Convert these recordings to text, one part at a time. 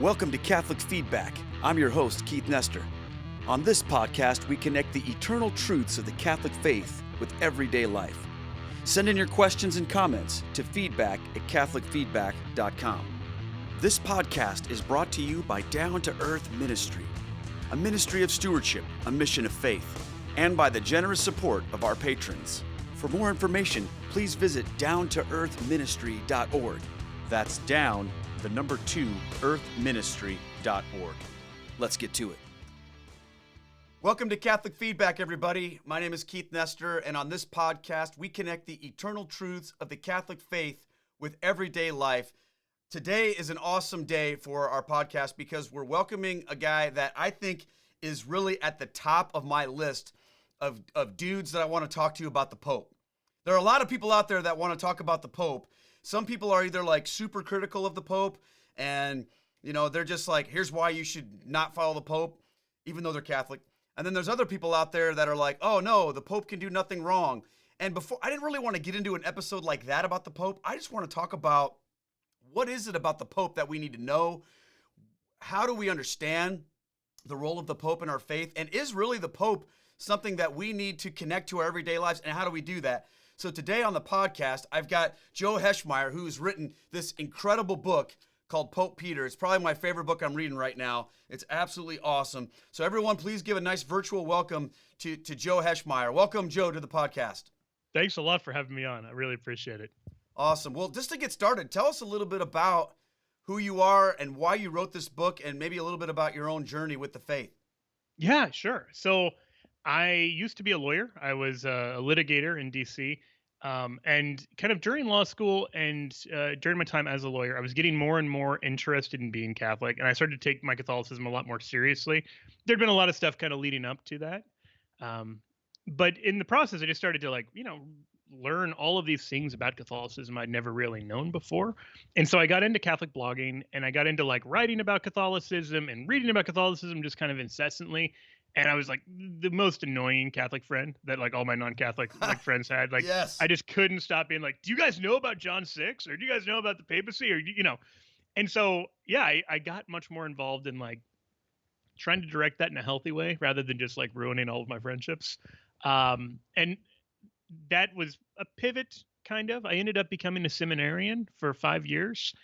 Welcome to Catholic Feedback. I'm your host, Keith Nestor. On this podcast, we connect the eternal truths of the Catholic faith with everyday life. Send in your questions and comments to feedback@catholicfeedback.com. This podcast is brought to you by Down to Earth Ministry, a ministry of stewardship, a mission of faith, and by the generous support of our patrons. For more information, please visit downtoearthministry.org. That's down, the number 2, earthministry.org. Let's get to it. Welcome to Catholic Feedback, everybody. My name is Keith Nestor, and on this podcast, we connect the eternal truths of the Catholic faith with everyday life. Today is an awesome day for our podcast because we're welcoming a guy that I think is really at the top of my list of dudes that I want to talk to about the Pope. There are a lot of people out there that want to talk about the Pope. Some people are either like super critical of the Pope and, they're just like, here's why you should not follow the Pope, even though they're Catholic. And then there's other people out there that are like, oh no, the Pope can do nothing wrong. And before, I didn't really want to get into an episode like that about the Pope. I just want to talk about what is it about the Pope that we need to know? How do we understand the role of the Pope in our faith? And is really the Pope something that we need to connect to our everyday lives? And how do we do that? So today on the podcast, I've got Joe Heschmeyer, who's written this incredible book called Pope Peter. It's probably my favorite book I'm reading right now. It's absolutely awesome. So everyone, please give a nice virtual welcome to Joe Heschmeyer. Welcome, Joe, to the podcast. Thanks a lot for having me on. I really appreciate it. Awesome. Well, just to get started, tell us a little bit about who you are and why you wrote this book, and maybe a little bit about your own journey with the faith. Yeah, sure. So I used to be a lawyer. I was a litigator in D.C. And kind of during law school and during my time as a lawyer, I was getting more and more interested in being Catholic, and I started to take my Catholicism a lot more seriously. There'd been a lot of stuff kind of leading up to that. But in the process, I just started to learn all of these things about Catholicism I'd never really known before. And so I got into Catholic blogging, and I got into writing about Catholicism and reading about Catholicism just kind of incessantly. And I was the most annoying Catholic friend that all my non-Catholic friends had. Yes. I just couldn't stop being do you guys know about John 6? Or do you guys know about the papacy? Or, and so, yeah, I got much more involved in trying to direct that in a healthy way rather than just ruining all of my friendships. And that was a pivot, kind of. I ended up becoming a seminarian for 5 years,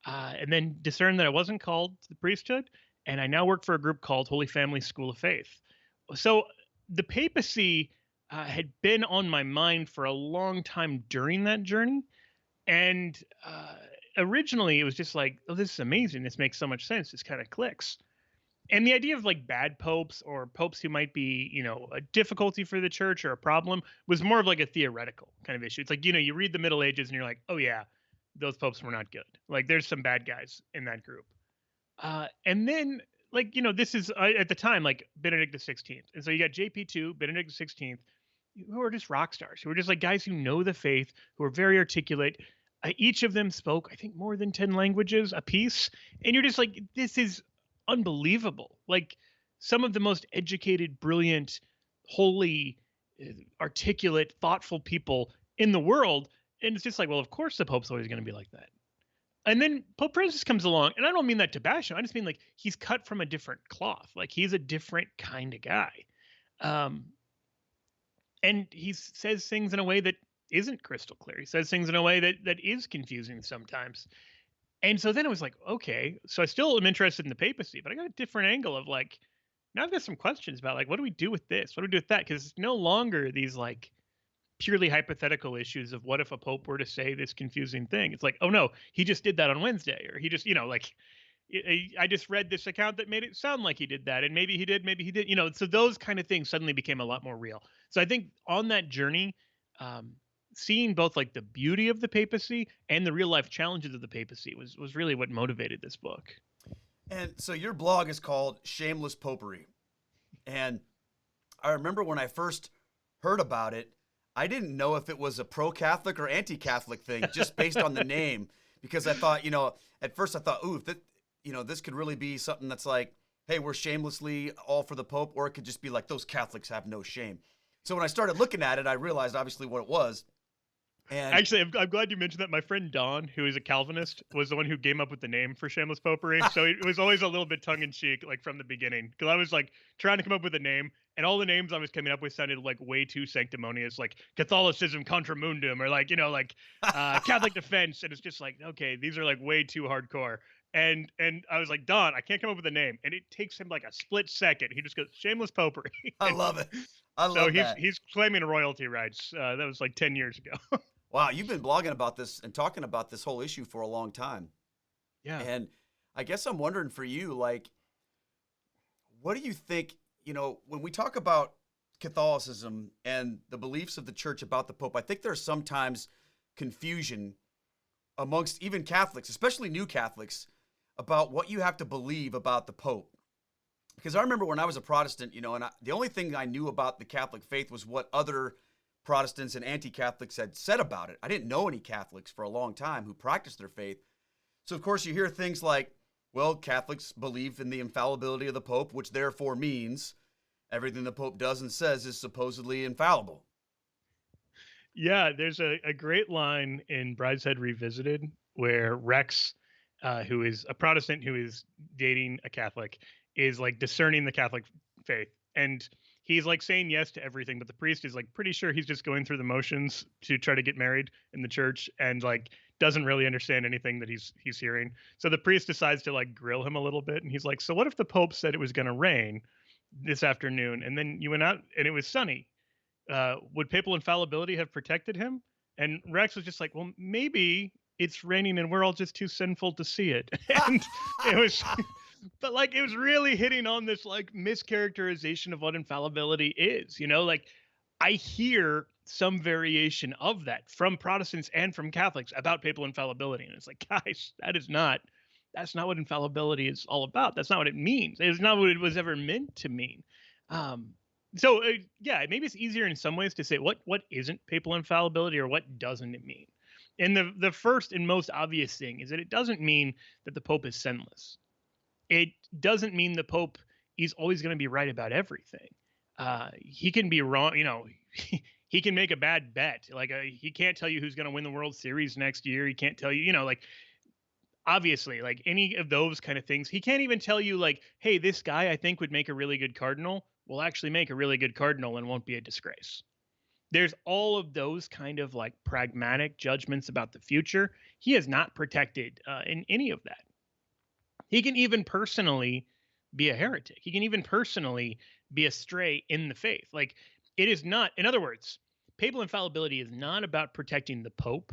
and then discerned that I wasn't called to the priesthood. And I now work for a group called Holy Family School of Faith. So the papacy had been on my mind for a long time during that journey. And originally it was just oh, this is amazing. This makes so much sense. This kind of clicks. And the idea of bad popes or popes who might be, a difficulty for the church or a problem was more of a theoretical kind of issue. It's you read the Middle Ages and you're oh yeah, those popes were not good. There's some bad guys in that group. And then this is at the time, Benedict XVI. And so you got JP2, Benedict XVI, who are just rock stars, who are just guys who know the faith, who are very articulate. Each of them spoke, I think, more than 10 languages a piece. And you're just this is unbelievable. Some of the most educated, brilliant, holy, articulate, thoughtful people in the world. And it's just well, of course the Pope's always going to be like that. And then Pope Francis comes along, and I don't mean that to bash him. I just mean he's cut from a different cloth. He's a different kind of guy. And he says things in a way that isn't crystal clear. He says things in a way that is confusing sometimes. And so then it was okay, so I still am interested in the papacy, but I got a different angle of now I've got some questions about what do we do with this? What do we do with that? Because it's no longer these purely hypothetical issues of what if a pope were to say this confusing thing. It's oh no, he just did that on Wednesday, or he just, I just read this account that made it sound like he did that, and maybe he did, so those kind of things suddenly became a lot more real. So I think on that journey, seeing both the beauty of the papacy and the real life challenges of the papacy was really what motivated this book. And so your blog is called Shameless Popery. And I remember when I first heard about it, I didn't know if it was a pro-Catholic or anti-Catholic thing just based on the name, because I thought, at first I thought, ooh, this could really be something that's hey, we're shamelessly all for the Pope, or it could just be those Catholics have no shame. So when I started looking at it, I realized obviously what it was. And Actually, I'm glad you mentioned that. My friend Don, who is a Calvinist, was the one who came up with the name for shameless popery. So it was always a little bit tongue in cheek, like from the beginning, because I was like trying to come up with a name, and all the names I was coming up with sounded like way too sanctimonious, like Catholicism contra mundum, or like Catholic defense, and it's just like, okay, these are like way too hardcore. And I was like, Don, I can't come up with a name, and it takes him like a split second. He just goes shameless popery. I love it. I So love that. he's claiming royalty rights. That was like 10 years ago. Wow, you've been blogging about this and talking about this whole issue for a long time. Yeah. And I guess I'm wondering for you, like, what do you think, when we talk about Catholicism and the beliefs of the church about the Pope, I think there's sometimes confusion amongst even Catholics, especially new Catholics, about what you have to believe about the Pope. Because I remember when I was a Protestant, the only thing I knew about the Catholic faith was what other Protestants and anti-Catholics had said about it. I didn't know any Catholics for a long time who practiced their faith. So, of course, you hear things like, well, Catholics believe in the infallibility of the Pope, which therefore means everything the Pope does and says is supposedly infallible. Yeah, there's a great line in Brideshead Revisited where Rex, who is a Protestant who is dating a Catholic, is like discerning the Catholic faith. And he's like saying yes to everything, but the priest is like pretty sure he's just going through the motions to try to get married in the church, and like doesn't really understand anything that he's hearing. So the priest decides to like grill him a little bit, and he's like, so what if the Pope said it was going to rain this afternoon, and then you went out and it was sunny? Would papal infallibility have protected him? And Rex was just like, well, maybe it's raining and we're all just too sinful to see it. And it was but like it was really hitting on this like mischaracterization of what infallibility is. Like I hear some variation of that from Protestants and from Catholics about papal infallibility, and it's like, guys, that's not what infallibility is all about. That's not what it means. It's not what it was ever meant to mean. So yeah, maybe it's easier in some ways to say what isn't papal infallibility or what doesn't it mean. And the first and most obvious thing is that it doesn't mean that the Pope is sinless. It doesn't mean the Pope is always going to be right about everything. He can be wrong. He can make a bad bet. Like he can't tell you who's going to win the World Series next year. He can't tell you, like obviously, like any of those kind of things. He can't even tell you like, hey, this guy I think would make a really good cardinal will actually make a really good cardinal and won't be a disgrace. There's all of those kind of like pragmatic judgments about the future. He is not protected in any of that. He can even personally be a heretic. He can even personally be astray in the faith. Like it is not, in other words, papal infallibility is not about protecting the Pope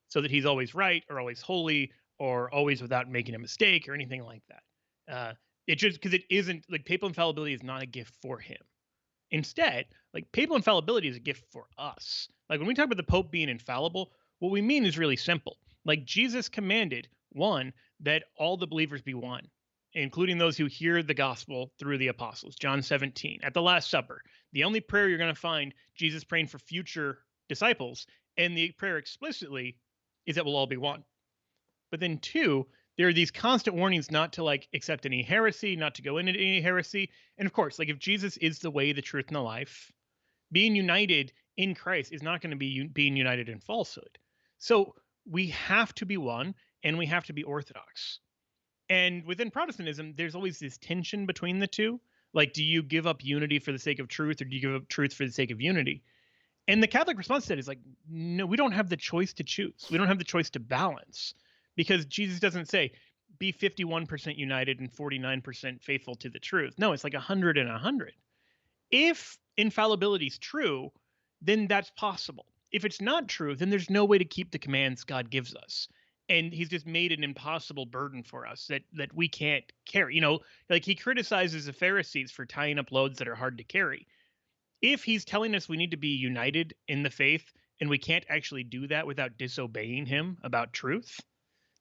so that he's always right or always holy or always without making a mistake or anything like that. It just because it isn't like papal infallibility is not a gift for him. Instead, like papal infallibility is a gift for us. Like when we talk about the Pope being infallible, what we mean is really simple. Like Jesus commanded, one, that all the believers be one, including those who hear the gospel through the apostles. John 17, at the Last Supper. The only prayer you're going to find Jesus praying for future disciples, and the prayer explicitly is that we'll all be one. But then two, there are these constant warnings not to like accept any heresy, not to go into any heresy. And of course, like if Jesus is the way, the truth, and the life, being united in Christ is not going to be being united in falsehood. So we have to be one and we have to be orthodox. And within Protestantism, there's always this tension between the two. Like, do you give up unity for the sake of truth or do you give up truth for the sake of unity? And the Catholic response to that is like, no, we don't have the choice to choose. We don't have the choice to balance. Because Jesus doesn't say, be 51% united and 49% faithful to the truth. No, it's like 100 and 100. If infallibility is true, then that's possible. If it's not true, then there's no way to keep the commands God gives us. And he's just made an impossible burden for us that we can't carry. Like he criticizes the Pharisees for tying up loads that are hard to carry. If he's telling us we need to be united in the faith and we can't actually do that without disobeying him about truth,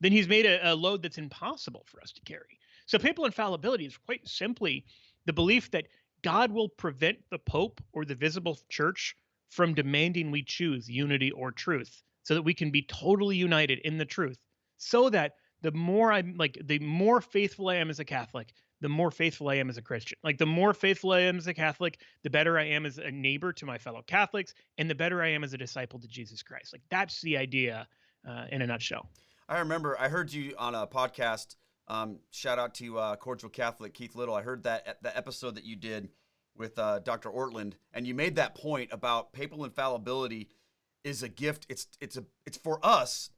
then he's made a load that's impossible for us to carry. So papal infallibility is quite simply the belief that God will prevent the Pope or the visible church from demanding we choose unity or truth so that we can be totally united in the truth, so that the more I'm like, the more faithful I am as a Catholic, the more faithful I am as a Christian. Like, the more faithful I am as a Catholic, the better I am as a neighbor to my fellow Catholics, and the better I am as a disciple to Jesus Christ. Like, that's the idea in a nutshell. I remember I heard you on a podcast. Shout out to Cordial Catholic Keith Little. I heard that the episode that you did with Dr. Ortland, and you made that point about papal infallibility is a gift. It's for us,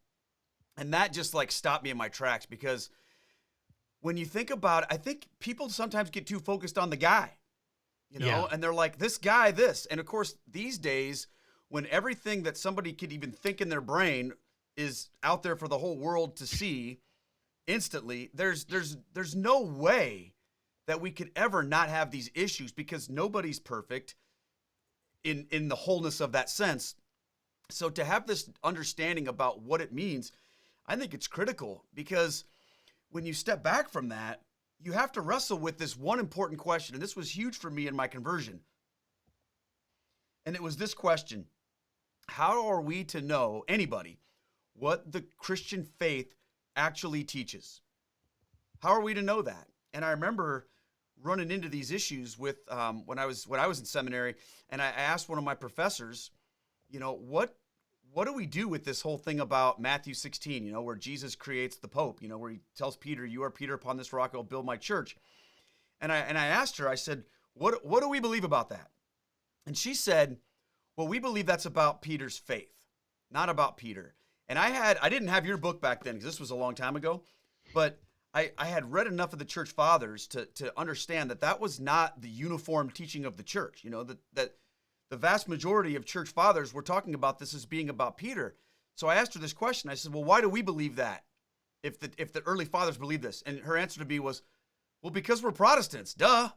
and that just like stopped me in my tracks, because when you think about it, I think people sometimes get too focused on the guy, and they're like, this guy, this. And of course, these days, when everything that somebody could even think in their brain is out there for the whole world to see instantly, there's no way that we could ever not have these issues, because nobody's perfect in the wholeness of that sense. So to have this understanding about what it means, I think it's critical, because when you step back from that, you have to wrestle with this one important question. And this was huge for me in my conversion. And it was this question: how are we to know, anybody, what the Christian faith actually teaches? How are we to know that? And I remember running into these issues with when I was in seminary, and I asked one of my professors, what do we do with this whole thing about Matthew 16, where Jesus creates the Pope, where he tells Peter, "You are Peter, upon this rock I'll build my church." And I asked her, I said, what do we believe about that? And she said, well, we believe that's about Peter's faith, not about Peter. And I didn't have your book back then, because this was a long time ago, but I had read enough of the church fathers to understand that was not the uniform teaching of the church, that the vast majority of church fathers were talking about this as being about Peter. So I asked her this question. I said, well, why do we believe that if the early fathers believe this? And her answer to me was, well, because we're Protestants, duh.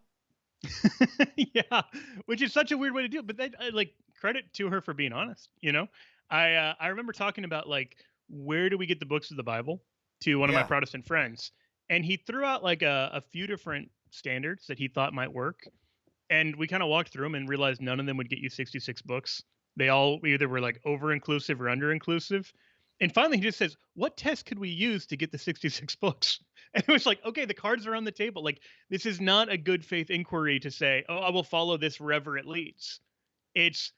Yeah, which is such a weird way to do it. But then, like, credit to her for being honest. I remember talking about, like, where do we get the books of the Bible to one of my Protestant friends, and he threw out like a few different standards that he thought might work. And we kind of walked through them and realized none of them would get you 66 books. They all either were like over-inclusive or under-inclusive. And finally, he just says, what test could we use to get the 66 books? And it was like, okay, the cards are on the table. Like, this is not a good faith inquiry to say, oh, I will follow this wherever it leads. It's,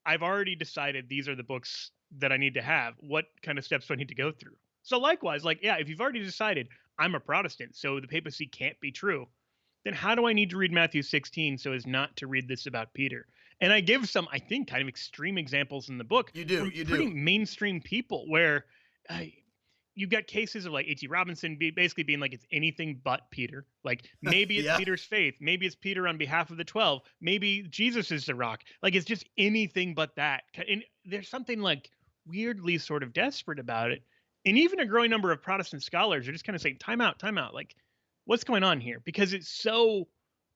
I've already decided these are the books that I need to have. What kind of steps do I need to go through? So likewise, like, yeah, if you've already decided I'm a Protestant, so the papacy can't be true, then how do I need to read Matthew 16 so as not to read this about Peter? And I give some, I think, kind of extreme examples in the book. You do. Pretty mainstream people where you've got cases of like A.T. Robinson basically being like, it's anything but Peter. Like, maybe it's Peter's faith. Maybe it's Peter on behalf of the 12. Maybe Jesus is the rock. Like, it's just anything but that. And there's something like weirdly sort of desperate about it. And even a growing number of Protestant scholars are just kind of saying, time out. Like, what's going on here? Because it's so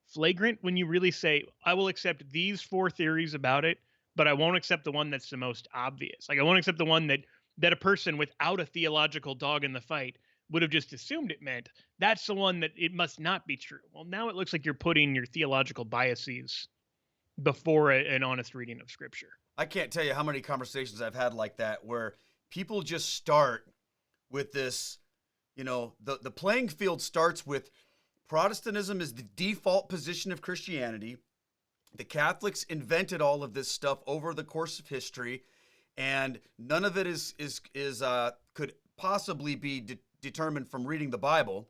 flagrant when you really say, I will accept these 4 theories about it, but I won't accept the one that's the most obvious. Like, I won't accept the one that a person without a theological dog in the fight would have just assumed it meant. That's the one that it must not be true. Well, now it looks like you're putting your theological biases before an honest reading of Scripture. I can't tell you how many conversations I've had like that, where people just start with this, the playing field starts with Protestantism is the default position of Christianity. The Catholics invented all of this stuff over the course of history, and none of it could possibly be determined from reading the Bible.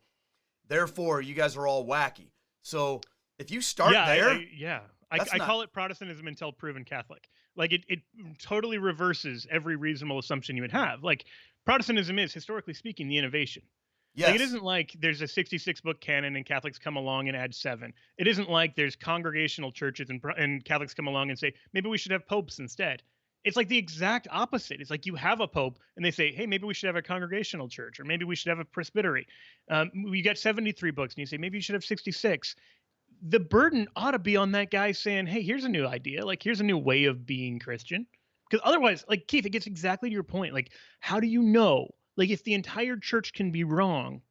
Therefore, you guys are all wacky. So if you start there, I call it Protestantism until proven Catholic. Like, it totally reverses every reasonable assumption you would have. Like, Protestantism is, historically speaking, the innovation. Yes. Like, it isn't like there's a 66 book canon and Catholics come along and add 7. It isn't like there's congregational churches and Catholics come along and say, maybe we should have popes instead. It's like the exact opposite. It's like you have a pope and they say, hey, maybe we should have a congregational church, or maybe we should have a presbytery. We got 73 books and you say, maybe you should have 66. The burden ought to be on that guy saying, hey, here's a new idea. Like, here's a new way of being Christian. Because otherwise, like, Keith, it gets exactly to your point. Like, how do you know? Like, if the entire church can be wrong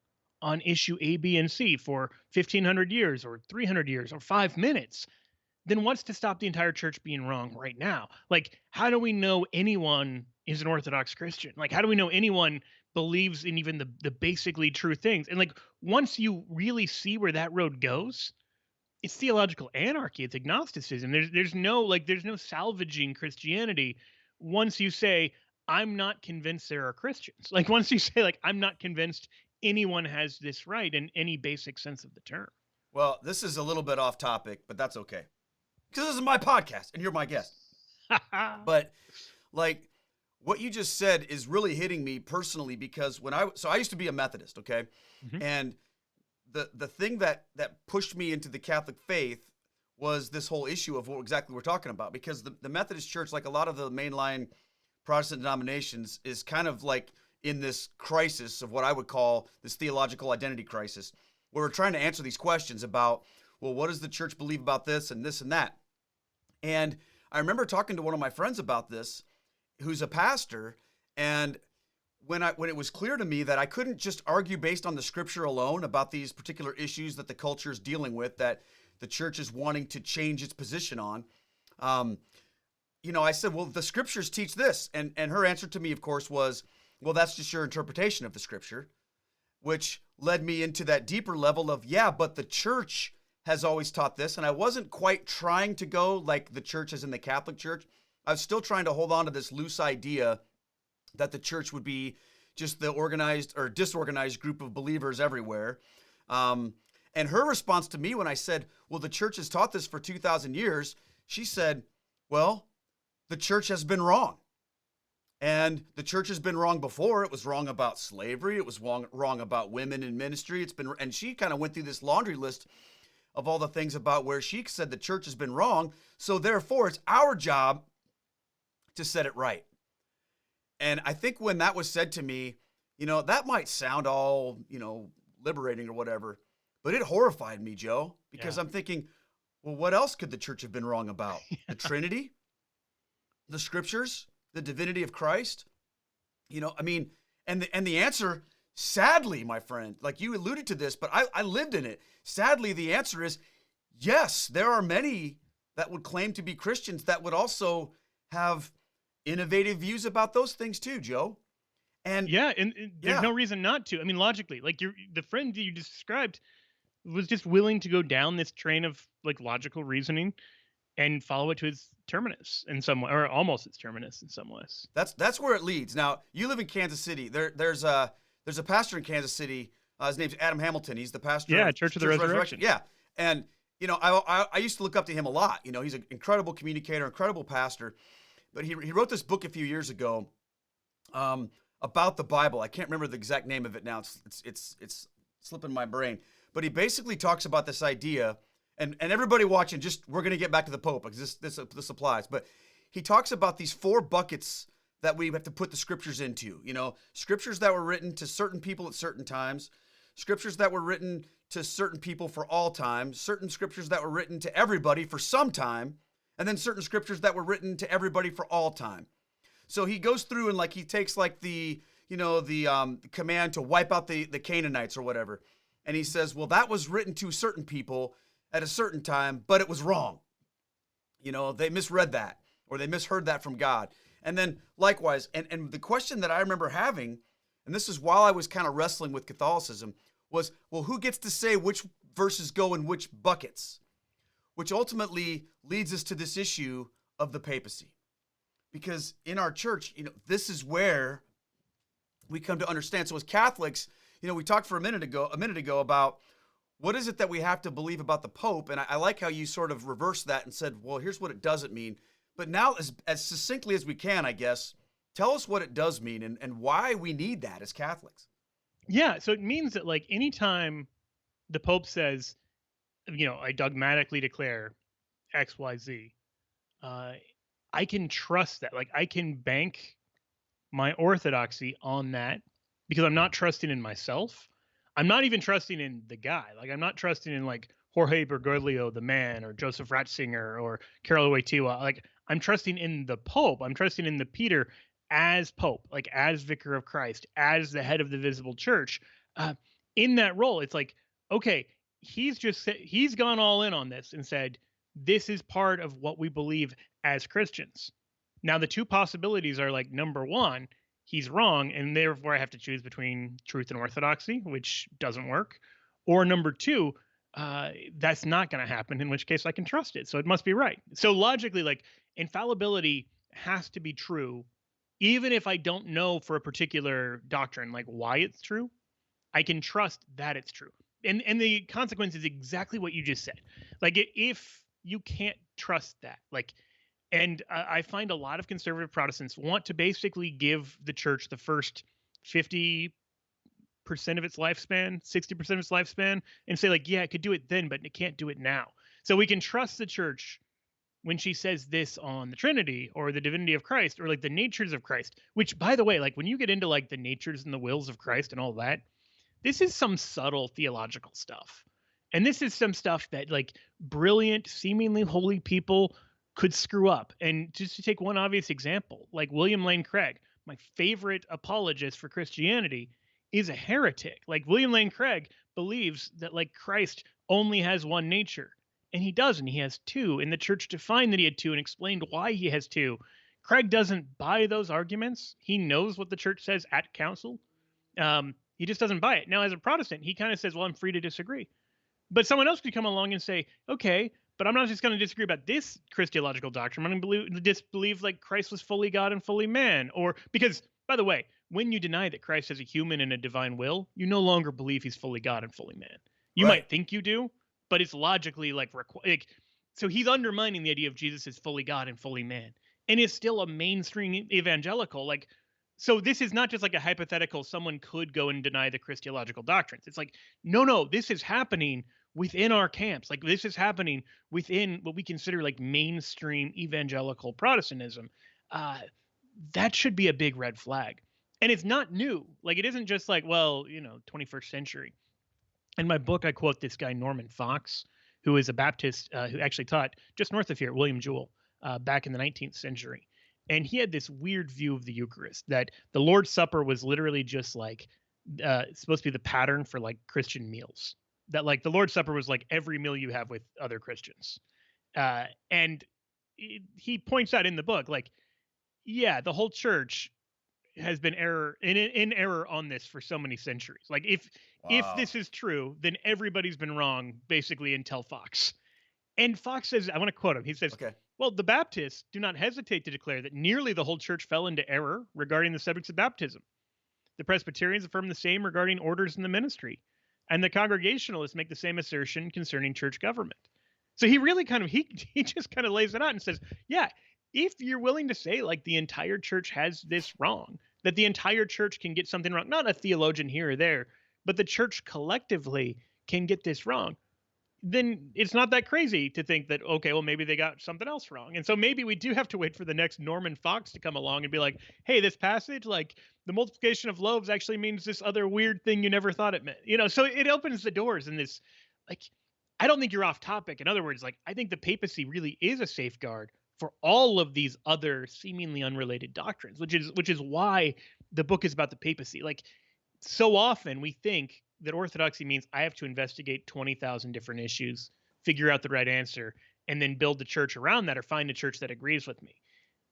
on issue A, B, and C for 1,500 years or 300 years or 5 minutes, then what's to stop the entire church being wrong right now? Like, how do we know anyone is an Orthodox Christian? Like, how do we know anyone believes in even the basically true things. And like once you really see where that road goes, it's theological anarchy, it's agnosticism. There's no salvaging Christianity once you say I'm not convinced there are Christians. Like once you say like I'm not convinced anyone has this right in any basic sense of the term. Well, this is a little bit off topic, but that's okay. Because this is my podcast and you're my guest. But like what you just said is really hitting me personally because I used to be a Methodist, okay? Mm-hmm. And the thing that pushed me into the Catholic faith was this whole issue of what exactly we're talking about, because the Methodist Church, like a lot of the mainline Protestant denominations, is kind of like in this crisis of what I would call this theological identity crisis, where we're trying to answer these questions about, well, what does the church believe about this and this and that? And I remember talking to one of my friends about this, who's a pastor, and when it was clear to me that I couldn't just argue based on the scripture alone about these particular issues that the culture is dealing with, that the church is wanting to change its position on, I said, well, the scriptures teach this. And her answer to me, of course, was, well, that's just your interpretation of the scripture, which led me into that deeper level of, yeah, but the church has always taught this. And I wasn't quite trying to go like the church as in the Catholic Church. I was still trying to hold on to this loose idea that the church would be just the organized or disorganized group of believers everywhere. And her response to me when I said, well, the church has taught this for 2,000 years, she said, well, the church has been wrong. And the church has been wrong before. It was wrong about slavery. It was wrong about women in ministry. And she kind of went through this laundry list of all the things about where she said the church has been wrong. So therefore, it's our job to set it right. And I think when that was said to me, that might sound all, liberating or whatever, but it horrified me, Joe, because I'm thinking, well, what else could the church have been wrong about? The Trinity, the scriptures, the divinity of Christ, and the answer, sadly, my friend, like you alluded to this, but I lived in it. Sadly, the answer is yes, there are many that would claim to be Christians that would also have innovative views about those things too, Joe. And there's no reason not to. I mean, logically, like the friend that you described was just willing to go down this train of like logical reasoning and follow it to its terminus in some way, or almost its terminus in some ways. That's where it leads. Now, you live in Kansas City. There's a pastor in Kansas City. His name's Adam Hamilton. He's the pastor of Church of the Resurrection. Yeah. And, I used to look up to him a lot. He's an incredible communicator, incredible pastor. But he wrote this book a few years ago about the Bible. I can't remember the exact name of it now. It's slipping my brain. But he basically talks about this idea, and everybody watching, we're going to get back to the Pope because this applies. But he talks about these 4 buckets that we have to put the scriptures into. Scriptures that were written to certain people at certain times, scriptures that were written to certain people for all time, certain scriptures that were written to everybody for some time, and then certain scriptures that were written to everybody for all time. So he goes through and he takes the command to wipe out the Canaanites or whatever. And he says, well, that was written to certain people at a certain time, but it was wrong. They misread that or they misheard that from God. And then likewise, and the question that I remember having, and this is while I was kind of wrestling with Catholicism, was, well, who gets to say which verses go in which buckets? Which ultimately leads us to this issue of the papacy. Because in our church, this is where we come to understand. So as Catholics, we talked for a minute ago about what is it that we have to believe about the Pope. And I like how you sort of reversed that and said, well, here's what it doesn't mean. But now, as succinctly as we can, I guess, tell us what it does mean and why we need that as Catholics. Yeah, so it means that anytime the Pope says, I dogmatically declare X, Y, Z, I can trust that. I can bank my orthodoxy on that because I'm not trusting in myself. I'm not even trusting in the guy. I'm not trusting in Jorge Bergoglio, the man, or Joseph Ratzinger, or Carol Wojtyła. I'm trusting in the Pope. I'm trusting in the Peter as Pope, as Vicar of Christ, as the head of the visible church. In that role, it's okay, he's gone all in on this and said, this is part of what we believe as Christians. Now, the two possibilities are number one, he's wrong, and therefore I have to choose between truth and orthodoxy, which doesn't work. Or number two, that's not going to happen, in which case I can trust it. So it must be right. So logically, like, infallibility has to be true, even if I don't know for a particular doctrine, like why it's true. I can trust that it's true. And the consequence is exactly what you just said. Like, if you can't trust that, like, and I find a lot of conservative Protestants want to basically give the church the first 50% of its lifespan, 60% of its lifespan, and say, like, yeah, it could do it then, but it can't do it now. So we can trust the church when she says this on the Trinity or the divinity of Christ or like the natures of Christ, which, by the way, like when you get into like the natures and the wills of Christ and all that, this is some subtle theological stuff. And this is some stuff that like brilliant, seemingly holy people could screw up. And just to take one obvious example, like William Lane Craig, my favorite apologist for Christianity, is a heretic. Like William Lane Craig believes that like Christ only has one nature. And he doesn't. He has two. And the church defined that he had two and explained why he has two. Craig doesn't buy those arguments. He knows what the church says at council. He just doesn't buy it. Now, as a Protestant, he kind of says, well, I'm free to disagree. But someone else could come along and say, okay, but I'm not just going to disagree about this Christological doctrine. I'm going to disbelieve like Christ was fully God and fully man. Or because, by the way, when you deny that Christ has a human and a divine will, you no longer believe he's fully God and fully man. You might think you do, but it's logically like so he's undermining the idea of Jesus as fully God and fully man. And it's still a mainstream evangelical. Like, so this is not just like a hypothetical, someone could go and deny the Christological doctrines. It's like, no, this is happening within our camps. Like, this is happening within what we consider like mainstream evangelical Protestantism. That should be a big red flag. And it's not new. Like, it isn't just like, well, 21st century. In my book, I quote this guy, Norman Fox, who is a Baptist who actually taught just north of here at William Jewell back in the 19th century. And he had this weird view of the Eucharist, that the Lord's Supper was literally just like supposed to be the pattern for like Christian meals. That like the Lord's Supper was like every meal you have with other Christians. And he points out in the book, like, yeah, the whole church has been in error on this for so many centuries. Like if this is true, then everybody's been wrong basically until Fox. And Fox says, I want to quote him. He says, okay, well, the Baptists do not hesitate to declare that nearly the whole church fell into error regarding the subjects of baptism. The Presbyterians affirm the same regarding orders in the ministry, and the Congregationalists make the same assertion concerning church government. So he really kind of, he just kind of lays it out and says, yeah, if you're willing to say like the entire church has this wrong, that the entire church can get something wrong, not a theologian here or there, but the church collectively can get this wrong, then it's not that crazy to think that, okay, well, maybe they got something else wrong. And so maybe we do have to wait for the next Norman Fox to come along and be like, hey, this passage, like the multiplication of loaves actually means this other weird thing you never thought it meant. So it opens the doors in this, like, I don't think you're off topic. In other words, like, I think the papacy really is a safeguard for all of these other seemingly unrelated doctrines, which is why the book is about the papacy. Like, so often we think that orthodoxy means I have to investigate 20,000 different issues, figure out the right answer, and then build the church around that or find a church that agrees with me.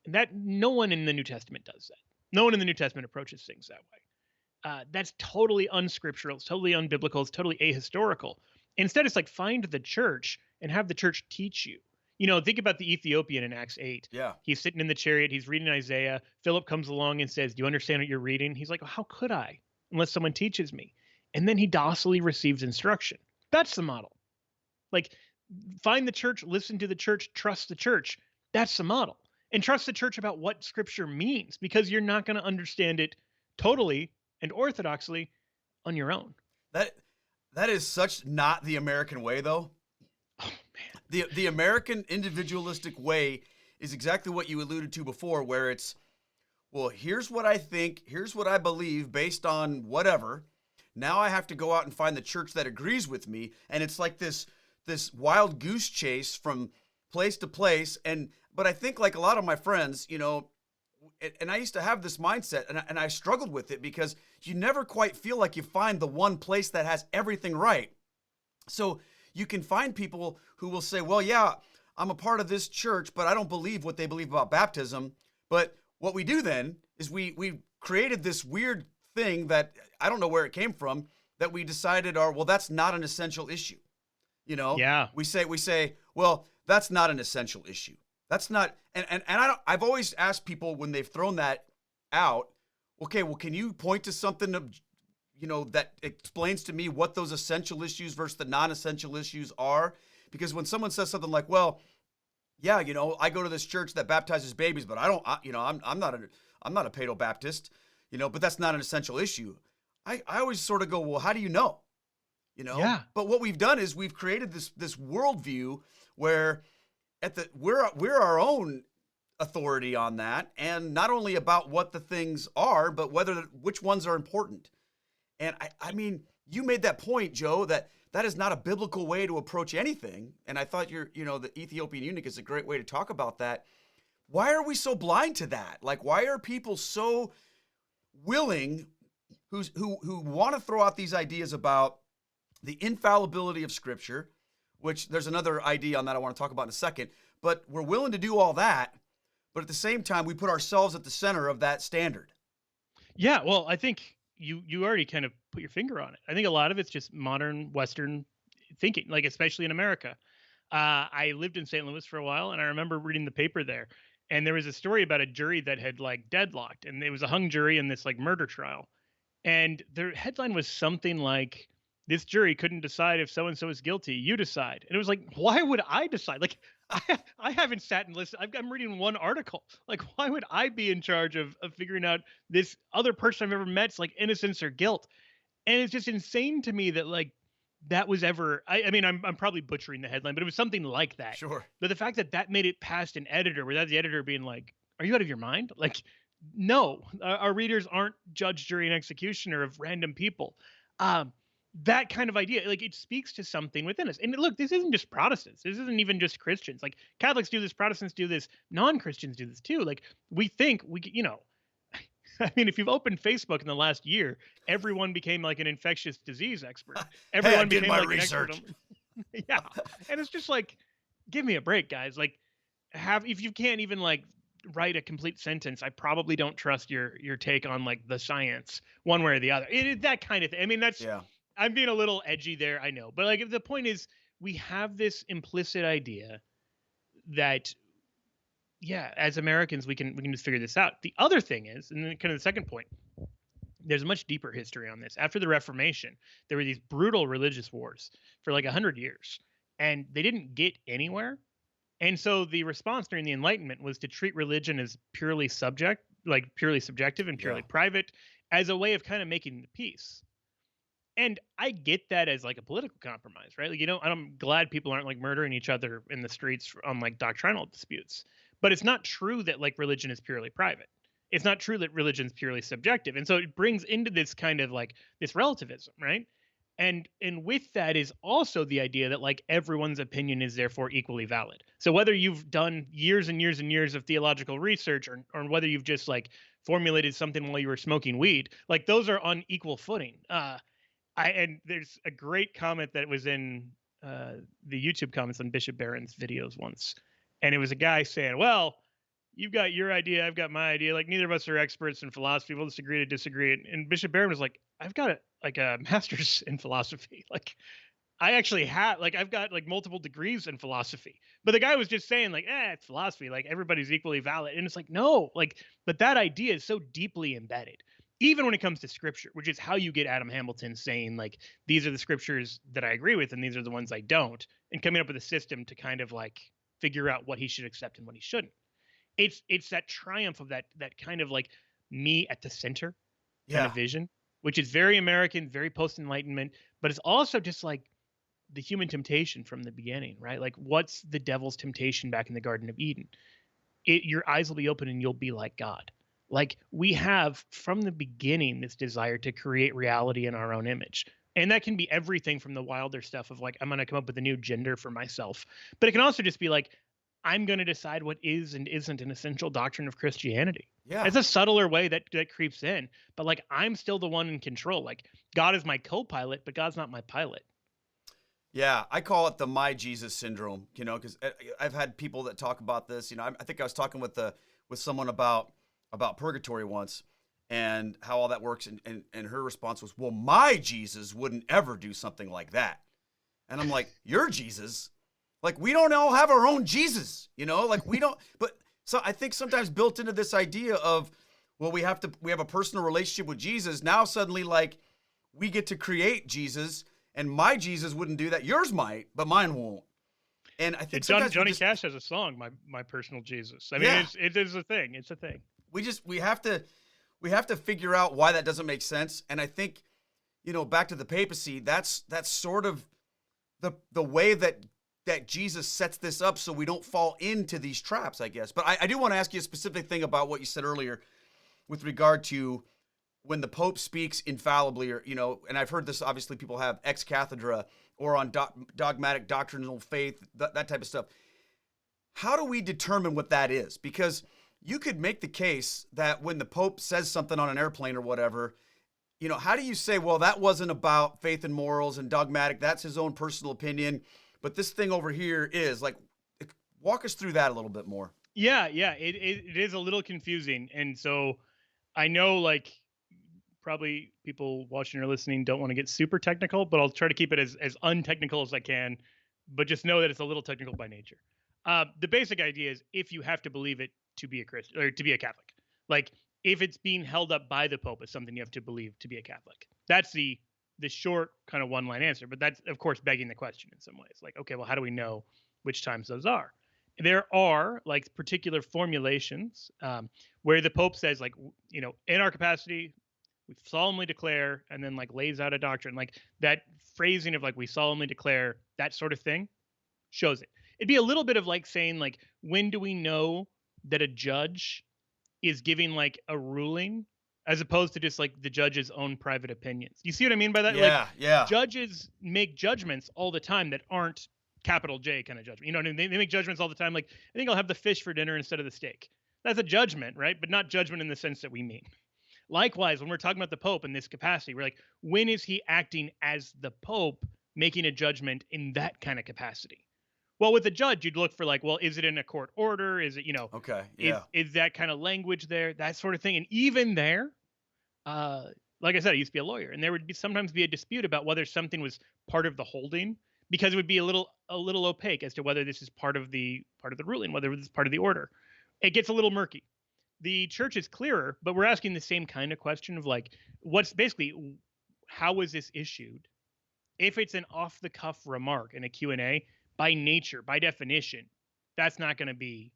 And that no one in the New Testament does that. No one in the New Testament approaches things that way. That's totally unscriptural. It's totally unbiblical. It's totally ahistorical. Instead, it's like find the church and have the church teach you. Think about the Ethiopian in Acts 8. Yeah. He's sitting in the chariot. He's reading Isaiah. Philip comes along and says, do you understand what you're reading? He's like, well, how could I unless someone teaches me? And then he docilely receives instruction. That's the model. Like, find the church, listen to the church, trust the church. That's the model. And trust the church about what scripture means, because you're not going to understand it totally and orthodoxly on your own. That is such not the American way, though. Oh, man. The American individualistic way is exactly what you alluded to before, where it's, well, here's what I think, here's what I believe based on whatever. Now I have to go out and find the church that agrees with me. And it's like this wild goose chase from place to place. But I think like a lot of my friends, and I used to have this mindset and I struggled with it because you never quite feel like you find the one place that has everything right. So you can find people who will say, well, yeah, I'm a part of this church, but I don't believe what they believe about baptism. But what we do then is we created this weird thing that I don't know where it came from, that we decided that's not an essential issue. Yeah. We say, well, that's not an essential issue. That's not, and I've always asked people when they've thrown that out, okay, well, can you point to something that explains to me what those essential issues versus the non-essential issues are? Because when someone says something like, well, yeah, I go to this church that baptizes babies, but I'm not a Paedo Baptist, but that's not an essential issue. I always sort of go, well, how do you know? Yeah. But what we've done is we've created this worldview where we're our own authority on that, and not only about what the things are, but which ones are important. And I mean, you made that point, Joe, that is not a biblical way to approach anything. And I thought the Ethiopian eunuch is a great way to talk about that. Why are we so blind to that? Like, why are people so willing, who want to throw out these ideas about the infallibility of Scripture, which there's another idea on that I want to talk about in a second, but we're willing to do all that, but at the same time, we put ourselves at the center of that standard. Yeah, well, I think you already kind of put your finger on it. I think a lot of it's just modern Western thinking, like especially in America. I lived in St. Louis for a while, and I remember reading the paper there, and there was a story about a jury that had like deadlocked, and it was a hung jury in this like murder trial, and the headline was something like, "This jury couldn't decide if so and so is guilty. You decide." And it was like, why would I decide? Like, I haven't sat and listened. I'm reading one article. Like, why would I be in charge of figuring out this other person I've ever met's like innocence or guilt? And it's just insane to me that like that was ever. I mean, I'm probably butchering the headline, but it was something like that. Sure. But the fact that made it past an editor, without the editor being like, "Are you out of your mind?" Like, no, our readers aren't judge, jury, and executioner of random people. That kind of idea, like, it speaks to something within us. And look, this isn't just Protestants. This isn't even just Christians. Like, Catholics do this, Protestants do this, non-Christians do this too. Like, we think I mean, if you've opened Facebook in the last year, everyone became like an infectious disease expert. Everyone did became my like research. an expert. Yeah. And it's just like, give me a break, guys. Like, if you can't even like write a complete sentence, I probably don't trust your take on like the science one way or the other. It is that kind of thing. I mean, I'm being a little edgy there, I know. But like, the point is, we have this implicit idea that, yeah, as Americans, we can just figure this out. The other thing is, and then kind of the second point, there's a much deeper history on this. After the Reformation, there were these brutal religious wars for like 100 years, and they didn't get anywhere. And so the response during the Enlightenment was to treat religion as purely subjective and purely private, as a way of kind of making the peace. And I get that as like a political compromise, right? Like, I'm glad people aren't like murdering each other in the streets on like doctrinal disputes. But it's not true that like religion is purely private. It's not true that religion is purely subjective. And so it brings into this kind of like this relativism, right? And with that is also the idea that like everyone's opinion is therefore equally valid. So whether you've done years and years and years of theological research, or whether you've just like formulated something while you were smoking weed, like those are on equal footing. And there's a great comment that was in the YouTube comments on Bishop Barron's videos once. And it was a guy saying, well, you've got your idea, I've got my idea. Like, neither of us are experts in philosophy. We'll just agree to disagree. And Bishop Barron was like, I've got a master's in philosophy. Like, I actually have, like, I've got like multiple degrees in philosophy. But the guy was just saying like, it's philosophy. Like, everybody's equally valid. And it's like, no, like, but that idea is so deeply embedded, even when it comes to scripture, which is how you get Adam Hamilton saying like, these are the scriptures that I agree with, and these are the ones I don't, and coming up with a system to kind of like figure out what he should accept and what he shouldn't. It's that triumph of that kind of like me at the center kind of vision, which is very American, very post-Enlightenment, but it's also just like the human temptation from the beginning, right? Like, what's the devil's temptation back in the Garden of Eden? Your eyes will be open and you'll be like God. Like, we have from the beginning this desire to create reality in our own image. And that can be everything from the wilder stuff of like, I'm going to come up with a new gender for myself. But it can also just be like, I'm going to decide what is and isn't an essential doctrine of Christianity. Yeah. It's a subtler way that creeps in. But like, I'm still the one in control. Like, God is my co-pilot, but God's not my pilot. Yeah, I call it the my Jesus syndrome, because I've had people that talk about this. I think I was talking with someone about purgatory once, and how all that works. And her response was, well, my Jesus wouldn't ever do something like that. And I'm like, your Jesus? Like, we don't all have our own Jesus, like we don't. But so I think sometimes built into this idea of, well, we have a personal relationship with Jesus. Now suddenly, like, we get to create Jesus, and my Jesus wouldn't do that. Yours might, but mine won't. And I think Johnny Cash has a song, my personal Jesus. I mean, it is a thing. It's a thing. We have to figure out why that doesn't make sense. And I think, back to the papacy, that's sort of the way that Jesus sets this up so we don't fall into these traps, I guess. But I do want to ask you a specific thing about what you said earlier with regard to when the Pope speaks infallibly, or, and I've heard this, obviously people have ex cathedra or on dogmatic doctrinal faith, that type of stuff. How do we determine what that is? Because you could make the case that when the Pope says something on an airplane or whatever, how do you say, well, that wasn't about faith and morals and dogmatic, that's his own personal opinion, but this thing over here is? Like, walk us through that a little bit more. Yeah, it is a little confusing. And so I know, like, probably people watching or listening don't want to get super technical, but I'll try to keep it as untechnical as I can, but just know that it's a little technical by nature. The basic idea is, if you have to believe it to be a Christian or to be a Catholic, like, if it's being held up by the Pope as something you have to believe to be a Catholic, that's the short kind of one-line answer. But that's, of course, begging the question in some ways. Like, okay, well, how do we know which times those are? There are, like, particular formulations where the Pope says, like, in our capacity, we solemnly declare, and then, like, lays out a doctrine. Like, that phrasing of, like, we solemnly declare, that sort of thing shows it. It'd be a little bit of like saying, like, when do we know that a judge is giving, like, a ruling as opposed to just, like, the judge's own private opinions? You see what I mean by that? Yeah. Judges make judgments all the time that aren't capital J kind of judgment. You know what I mean? They make judgments all the time. Like, I think I'll have the fish for dinner instead of the steak. That's a judgment, right? But not judgment in the sense that we mean. Likewise, when we're talking about the Pope in this capacity, we're like, when is he acting as the Pope, making a judgment in that kind of capacity? Well, with a judge, you'd look for, like, well, is it in a court order? Is it, okay, yeah, is that kind of language there, that sort of thing? And even there, like I said, I used to be a lawyer, and there would sometimes be a dispute about whether something was part of the holding, because it would be a little opaque as to whether this is part of the ruling, whether it's part of the order. It gets a little murky. The church is clearer, but we're asking the same kind of question of, like, what's basically, how was this issued? If it's an off-the-cuff remark in a Q&A, by nature, by definition, that's not going to be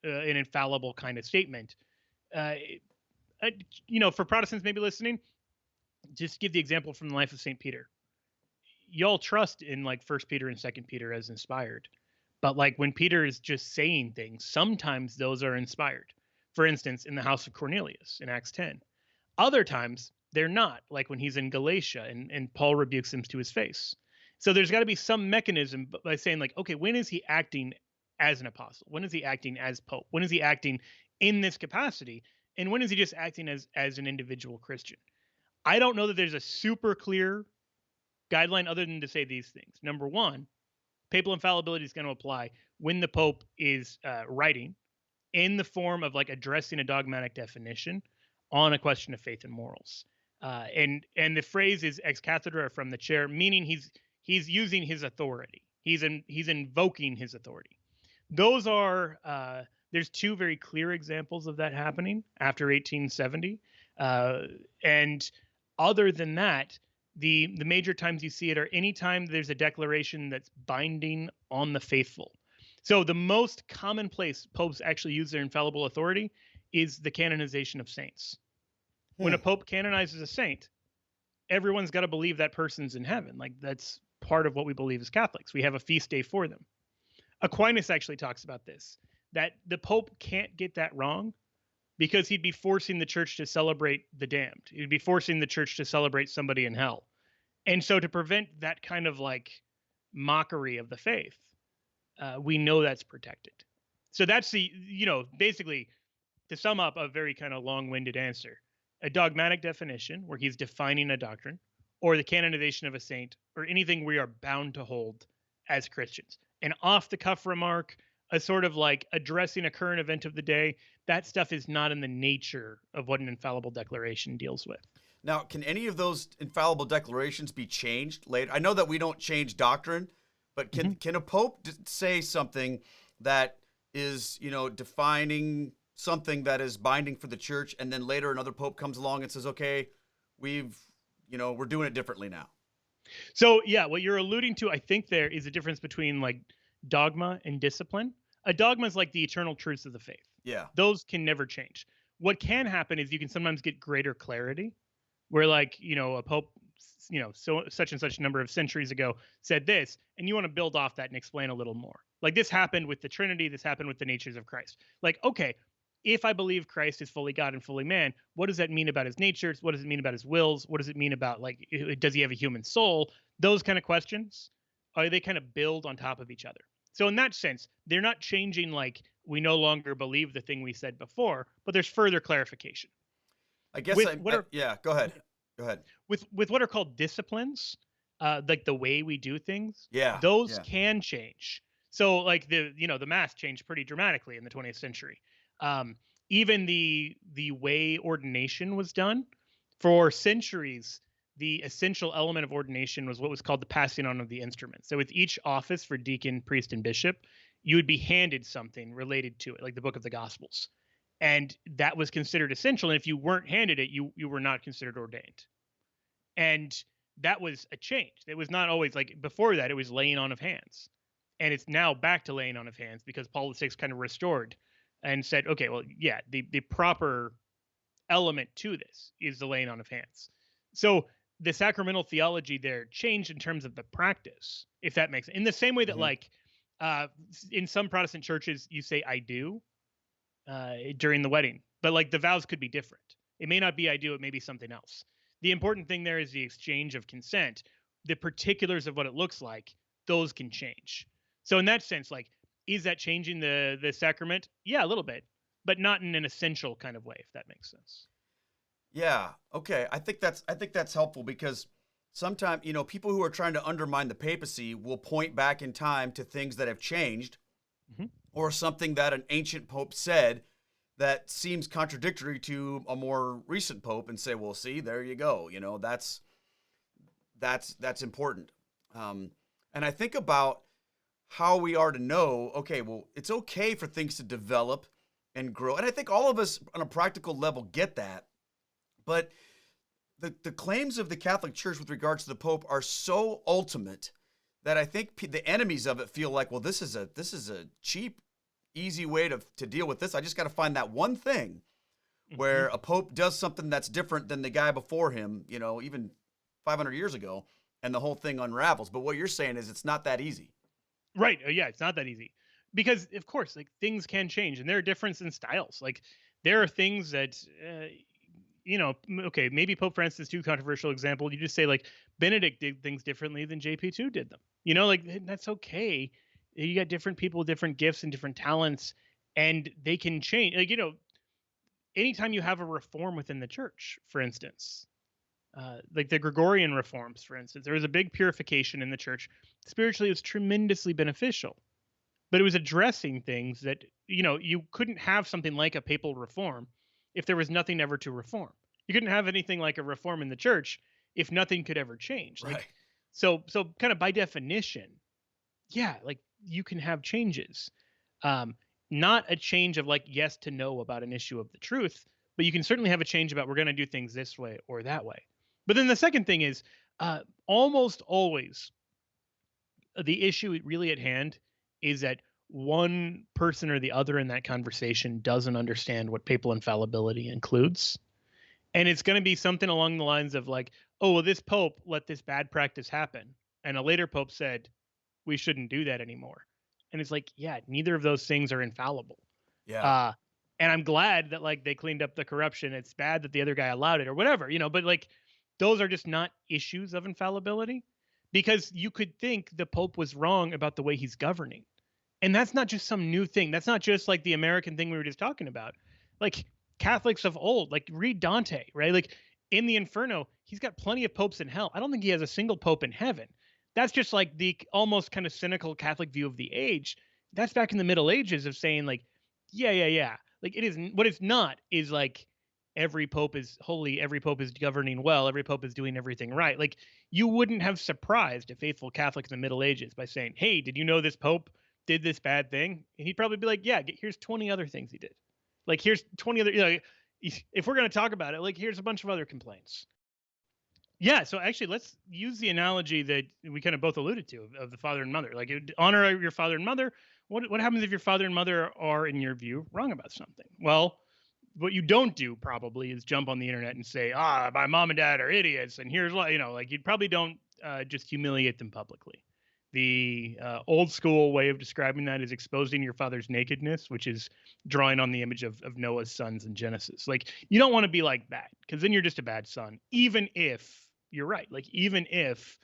an infallible kind of statement. For Protestants maybe listening, just give the example from the life of St. Peter. Y'all trust in, like, 1 Peter and 2 Peter as inspired. But, like, when Peter is just saying things, sometimes those are inspired. For instance, in the house of Cornelius in Acts 10. Other times, they're not, like when he's in Galatia and Paul rebukes him to his face. So there's got to be some mechanism by saying, like, okay, when is he acting as an apostle? When is he acting as Pope? When is he acting in this capacity? And when is he just acting as an individual Christian? I don't know that there's a super clear guideline other than to say these things. Number one, papal infallibility is going to apply when the Pope is writing in the form of, like, addressing a dogmatic definition on a question of faith and morals. And the phrase is ex cathedra, from the chair, meaning he's using his authority. He's invoking his authority. Those are there's two very clear examples of that happening after 1870. And other than that, the major times you see it are anytime there's a declaration that's binding on the faithful. So the most common place popes actually use their infallible authority is the canonization of saints. When a pope canonizes a saint, everyone's got to believe that person's in heaven. Like, that's part of what we believe as Catholics. We have a feast day for them. Aquinas actually talks about this, that the Pope can't get that wrong because he'd be forcing the church to celebrate the damned. He'd be forcing the church to celebrate somebody in hell. And so to prevent that kind of, like, mockery of the faith, we know that's protected. So that's the, basically, to sum up a very kind of long-winded answer, a dogmatic definition where he's defining a doctrine, or the canonization of a saint, or anything we are bound to hold as Christians. An off-the-cuff remark, a sort of like addressing a current event of the day, that stuff is not in the nature of what an infallible declaration deals with. Now, can any of those infallible declarations be changed later? I know that we don't change doctrine, but can a pope say something that is, defining something that is binding for the church, and then later another pope comes along and says, okay, we're doing it differently now? So yeah, what you're alluding to, I think there is a difference between like dogma and discipline. A dogma is like the eternal truths of the faith. Yeah. Those can never change. What can happen is you can sometimes get greater clarity where like, a pope, so such and such number of centuries ago said this, and you want to build off that and explain a little more. Like this happened with the Trinity, this happened with the natures of Christ. Like, okay, if I believe Christ is fully God and fully man, what does that mean about his natures? What does it mean about his wills? What does it mean about like, does he have a human soul? Those kind of questions, they kind of build on top of each other. So in that sense, they're not changing like we no longer believe the thing we said before, but there's further clarification. I guess yeah, go ahead. Go ahead. With what are called disciplines, like the way we do things, yeah, those can change. So like the mass changed pretty dramatically in the 20th century. Even the way ordination was done for centuries, the essential element of ordination was what was called the passing on of the instrument. So with each office for deacon, priest, and bishop, you would be handed something related to it, like the book of the Gospels. And that was considered essential. And if you weren't handed it, you were not considered ordained. And that was a change. It was not always like before that, it was laying on of hands. And it's now back to laying on of hands because Paul VI kind of restored and said, okay, well, yeah, the proper element to this is the laying on of hands. So the sacramental theology there changed in terms of the practice, if that makes sense. In the same way that like in some Protestant churches, you say I do during the wedding, but like the vows could be different. It may not be I do, it may be something else. The important thing there is the exchange of consent. The particulars of what it looks like, those can change. So in that sense, like, is that changing the sacrament? Yeah, a little bit, but not in an essential kind of way, if that makes sense. Yeah. Okay. I think that's helpful because sometimes, people who are trying to undermine the papacy will point back in time to things that have changed or something that an ancient pope said that seems contradictory to a more recent pope and say, well, see, there you go. That's important. And I think about how we are to know, okay, well, it's okay for things to develop and grow. And I think all of us on a practical level get that. But the claims of the Catholic Church with regards to the Pope are so ultimate that I think the enemies of it feel like, well, this is a cheap, easy way to deal with this. I just got to find that one thing where a Pope does something that's different than the guy before him, even 500 years ago, and the whole thing unravels. But what you're saying is it's not that easy. Right. Yeah, it's not that easy. Because, of course, like things can change, and there are differences in styles. Like there are things that, okay, maybe Pope Francis, too controversial example. You just say like Benedict did things differently than JP2 did them. Like that's okay. You got different people with different gifts and different talents, and they can change. Like, anytime you have a reform within the church, for instance, like the Gregorian Reforms, for instance, there was a big purification in the church. Spiritually, it was tremendously beneficial. But it was addressing things that, you couldn't have something like a papal reform if there was nothing ever to reform. You couldn't have anything like a reform in the church if nothing could ever change. Right. Like, so kind of by definition, yeah, like you can have changes. Not a change of like yes to no about an issue of the truth, but you can certainly have a change about we're going to do things this way or that way. But then the second thing is almost always the issue really at hand is that one person or the other in that conversation doesn't understand what papal infallibility includes. And it's going to be something along the lines of like, oh, well, this pope let this bad practice happen. And a later pope said, we shouldn't do that anymore. And it's like, yeah, neither of those things are infallible. Yeah. And I'm glad that like they cleaned up the corruption. It's bad that the other guy allowed it or whatever, but like those are just not issues of infallibility. Because you could think the Pope was wrong about the way he's governing. And that's not just some new thing. That's not just like the American thing we were just talking about. Like Catholics of old, like read Dante, right? Like in the Inferno, he's got plenty of popes in hell. I don't think he has a single pope in heaven. That's just like the almost kind of cynical Catholic view of the age. that's back in the Middle Ages of saying like, yeah. Like it isn't, what it's not is like every pope is holy, every pope is governing well, every pope is doing everything right. Like you wouldn't have surprised a faithful Catholic in the Middle Ages by saying, hey, did you know this pope did this bad thing? And he'd probably be like, yeah, here's 20 other things he did. Like here's 20 other, if we're going to talk about it, like here's a bunch of other complaints. Yeah, so actually, let's use the analogy that we kind of both alluded to of the father and mother. Like, honor your father and mother. What happens if your father and mother are, in your view, wrong about something? Well, what you don't do probably is jump on the internet and say, my mom and dad are idiots, and here's why. Like you probably don't just humiliate them publicly. The old school way of describing that is exposing your father's nakedness, which is drawing on the image of Noah's sons in Genesis. Like, you don't want to be like that, because then you're just a bad son, even if you're right. Like, even if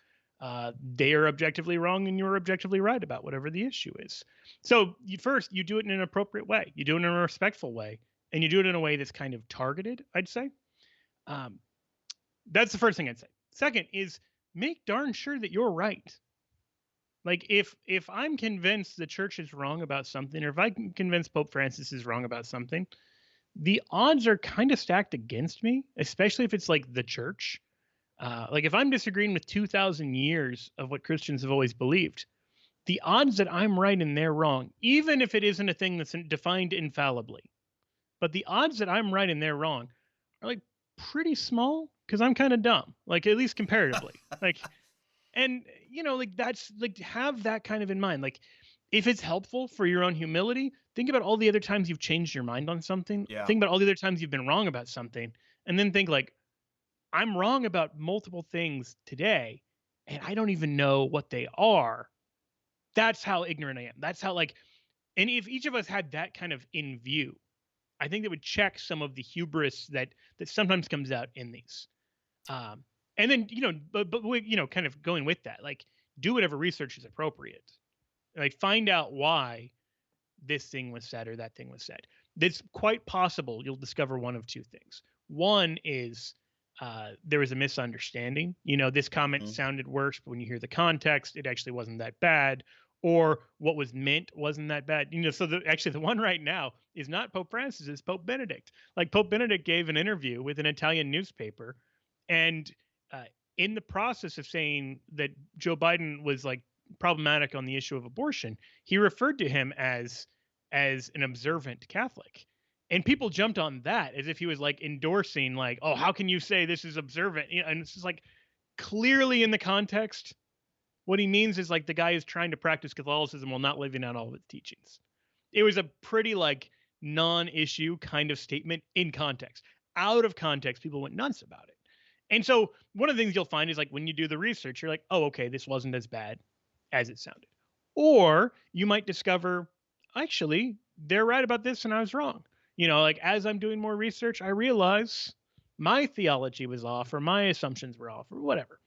they are objectively wrong and you're objectively right about whatever the issue is. So first, you do it in an appropriate way. You do it in a respectful way, and you do it in a way that's kind of targeted, I'd say. That's the first thing I'd say. Second is make darn sure that you're right. Like if I'm convinced the church is wrong about something, or if I'm convinced Pope Francis is wrong about something, the odds are kind of stacked against me, especially if it's like the church. Like if I'm disagreeing with 2,000 years of what Christians have always believed, the odds that I'm right and they're wrong, even if it isn't a thing that's defined infallibly, but the odds that I'm right and they're wrong are like pretty small, because I'm kind of dumb, like at least comparatively. Like, and like that's like, have that kind of in mind. Like if it's helpful for your own humility, think about all the other times you've changed your mind on something. Yeah. Think about all the other times you've been wrong about something, and then think like, I'm wrong about multiple things today, and I don't even know what they are. That's how ignorant I am. That's how, like, and if each of us had that kind of in view, I think that would check some of the hubris that sometimes comes out in these. And then, but kind of going with that, like, do whatever research is appropriate. Like, find out why this thing was said or that thing was said. It's quite possible you'll discover one of two things. One is there was a misunderstanding. This comment sounded worse, but when you hear the context, it actually wasn't that bad. Or what was meant wasn't that bad. So actually the one right now is not Pope Francis, it's Pope Benedict. Like, Pope Benedict gave an interview with an Italian newspaper, and in the process of saying that Joe Biden was like problematic on the issue of abortion, he referred to him as an observant Catholic. And people jumped on that as if he was like endorsing, like, oh, how can you say this is observant? And it's just like, clearly in the context, what he means is like the guy is trying to practice Catholicism while not living out all of its teachings. It was a pretty like non-issue kind of statement in context. Out of context, people went nuts about it. And so one of the things you'll find is like when you do the research, you're like, oh, okay, this wasn't as bad as it sounded. Or you might discover, actually, they're right about this and I was wrong. Like as I'm doing more research, I realize my theology was off, or my assumptions were off, or whatever.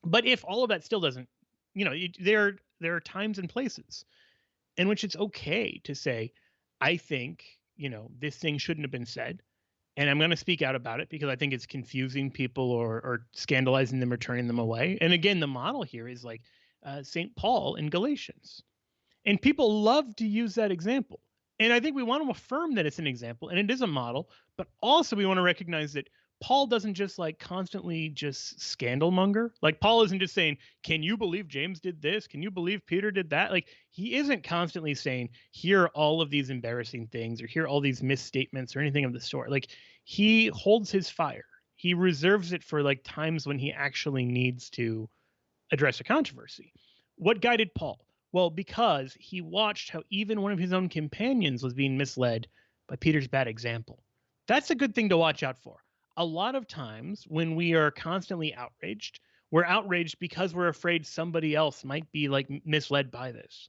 But if all of that still doesn't, there are times and places in which it's okay to say, I think, this thing shouldn't have been said, and I'm going to speak out about it because I think it's confusing people or scandalizing them or turning them away. And again, the model here is like St. Paul in Galatians. And people love to use that example. And I think we want to affirm that it's an example and it is a model, but also we want to recognize that Paul doesn't just like constantly just scandal monger. Like, Paul isn't just saying, can you believe James did this? Can you believe Peter did that? Like, he isn't constantly saying, here are all of these embarrassing things, or here are all these misstatements, or anything of the sort. Like, he holds his fire. He reserves it for like times when he actually needs to address a controversy. What guided Paul? Well, because he watched how even one of his own companions was being misled by Peter's bad example. That's a good thing to watch out for. A lot of times when we are constantly outraged, we're outraged because we're afraid somebody else might be like misled by this.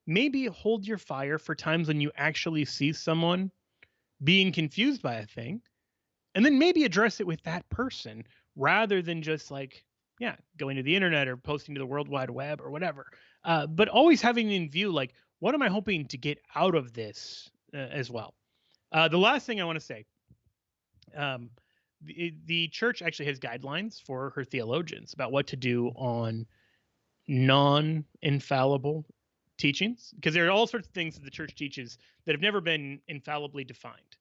Maybe hold your fire for times when you actually see someone being confused by a thing, and then maybe address it with that person rather than just like, going to the internet or posting to the World Wide Web or whatever. But always having in view, like, what am I hoping to get out of this as well? The last thing I want to say, the church actually has guidelines for her theologians about what to do on non-infallible teachings, because there are all sorts of things that the church teaches that have never been infallibly defined.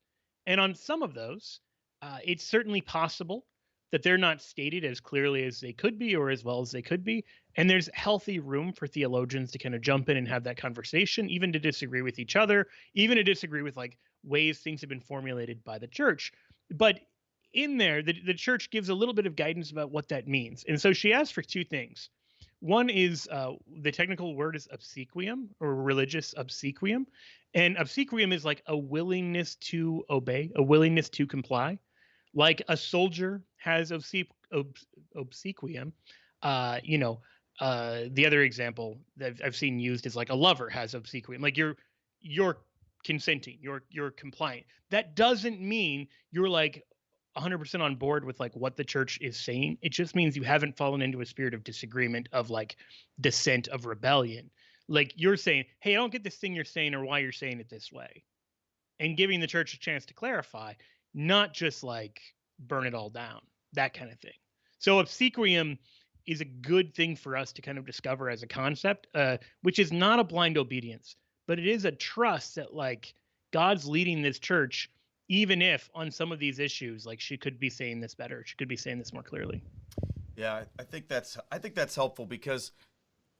And on some of those, it's certainly possible that they're not stated as clearly as they could be or as well as they could be. And there's healthy room for theologians to kind of jump in and have that conversation, even to disagree with each other, even to disagree with like ways things have been formulated by the church. But in there, the church gives a little bit of guidance about what that means. And so she asks for two things. One is the technical word is obsequium, or religious obsequium. And obsequium is like a willingness to obey, a willingness to comply. Like a soldier has obsequium. The other example that I've seen used is like a lover has obsequium. Like you're consenting, you're compliant. That doesn't mean you're like 100% on board with like what the church is saying. It just means you haven't fallen into a spirit of disagreement, of like dissent, of rebellion. Like you're saying, hey, I don't get this thing you're saying or why you're saying it this way. And giving the church a chance to clarify, not just like burn it all down, that kind of thing. So obsequium is a good thing for us to kind of discover as a concept, which is not a blind obedience, but it is a trust that like God's leading this church, even if on some of these issues, like she could be saying this better, she could be saying this more clearly. Yeah, I think that's helpful because,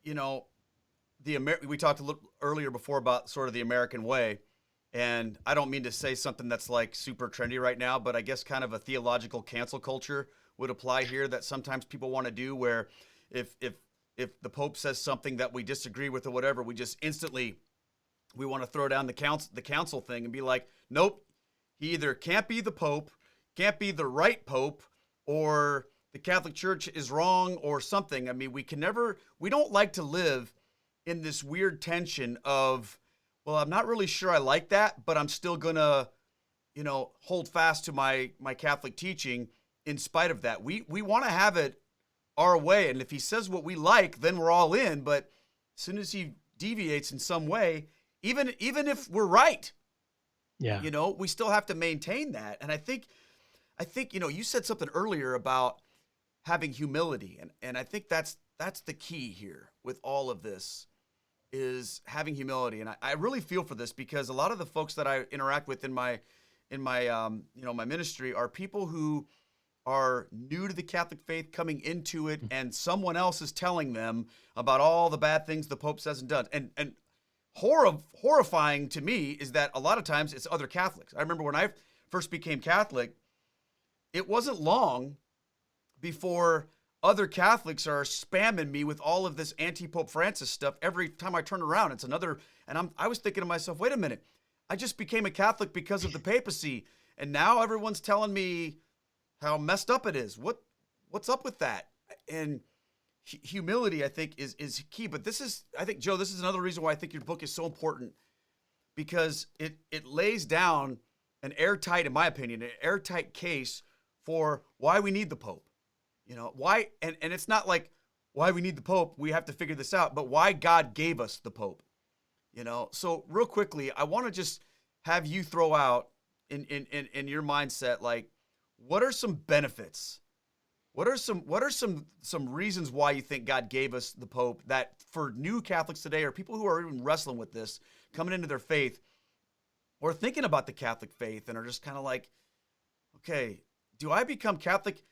you know, we talked a little earlier before about sort of the American way. And I don't mean to say something that's like super trendy right now, but I guess kind of a theological cancel culture would apply here, that sometimes people want to do, where if the Pope says something that we disagree with or whatever, we just instantly we want to throw down the council thing and be like, nope, he either can't be the Pope, can't be the right Pope, or the Catholic Church is wrong or something. I mean, we don't like to live in this weird tension of, well, I'm not really sure I like that, but I'm still going to, hold fast to my Catholic teaching in spite of that. We want to have it our way. And if he says what we like, then we're all in. But as soon as he deviates in some way, even if we're right, yeah, we still have to maintain that. And I think, you said something earlier about having humility. And I think that's the key here with all of this, is having humility. And I really feel for this, because a lot of the folks that I interact with in my my ministry are people who are new to the Catholic faith, coming into it, and someone else is telling them about all the bad things the Pope says and does. And horrifying to me is that a lot of times it's other Catholics. I remember when I first became Catholic, it wasn't long before other Catholics are spamming me with all of this anti-Pope Francis stuff. Every time I turn around, it's another. And I was thinking to myself, wait a minute, I just became a Catholic because of the papacy, and now everyone's telling me how messed up it is. What's up with that? And humility, I think, is key. But I think, Joe, this is another reason why I think your book is so important, because it lays down an airtight, in my opinion, an airtight case for why we need the Pope. Why, and it's not like why we need the Pope, we have to figure this out, but why God gave us the Pope. So real quickly, I want to just have you throw out in your mindset, like, what are some benefits? What are some reasons why you think God gave us the Pope, that for new Catholics today, or people who are even wrestling with this, coming into their faith, or thinking about the Catholic faith and are just kind of like, okay, do I become Catholic,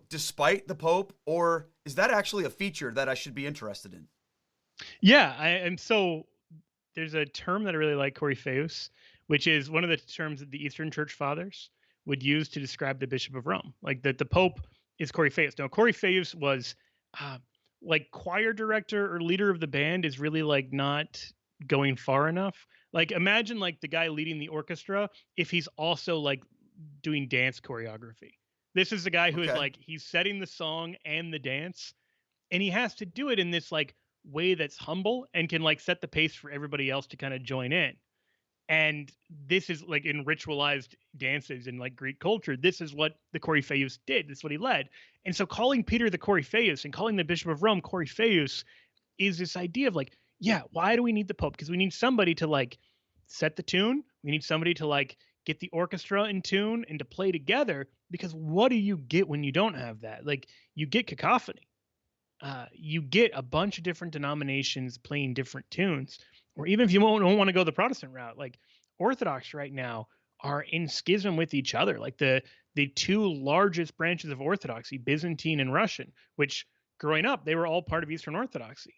despite the Pope, or is that actually a feature that I should be interested in? Yeah, and so there's a term that I really like, Coryphaeus, which is one of the terms that the Eastern Church Fathers would use to describe the Bishop of Rome. Like that the Pope is Coryphaeus. Now, Coryphaeus was like choir director or leader of the band is really like not going far enough. Like imagine like the guy leading the orchestra if he's also like doing dance choreography. This is the guy who is like, he's setting the song and the dance, and he has to do it in this like way that's humble and can like set the pace for everybody else to kind of join in. And this is like in ritualized dances in like Greek culture, this is what the Coryphaeus did. This is what he led. And so calling Peter the Coryphaeus and calling the Bishop of Rome Coryphaeus is this idea of like, yeah, why do we need the Pope? Because we need somebody to like set the tune. We need somebody to like get the orchestra in tune and to play together, because what do you get when you don't have that? Like you get cacophony. you get a bunch of different denominations playing different tunes. Or even if you don't want to go the Protestant route, like Orthodox right now are in schism with each other. Like the two largest branches of Orthodoxy, Byzantine and Russian, which growing up, they were all part of Eastern Orthodoxy.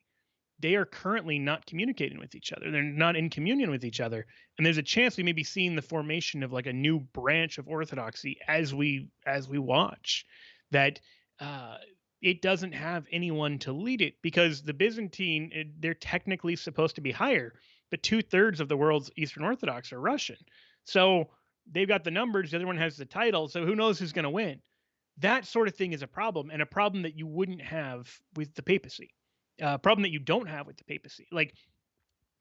They are currently not communicating with each other. They're not in communion with each other. And there's a chance we may be seeing the formation of like a new branch of Orthodoxy as we watch that it doesn't have anyone to lead it, because the Byzantine, they're technically supposed to be higher, but 2/3 of the world's Eastern Orthodox are Russian. So they've got the numbers, the other one has the title. So who knows who's going to win? That sort of thing is a problem, and a problem that you wouldn't have with the papacy. Problem that you don't have with the papacy. Like,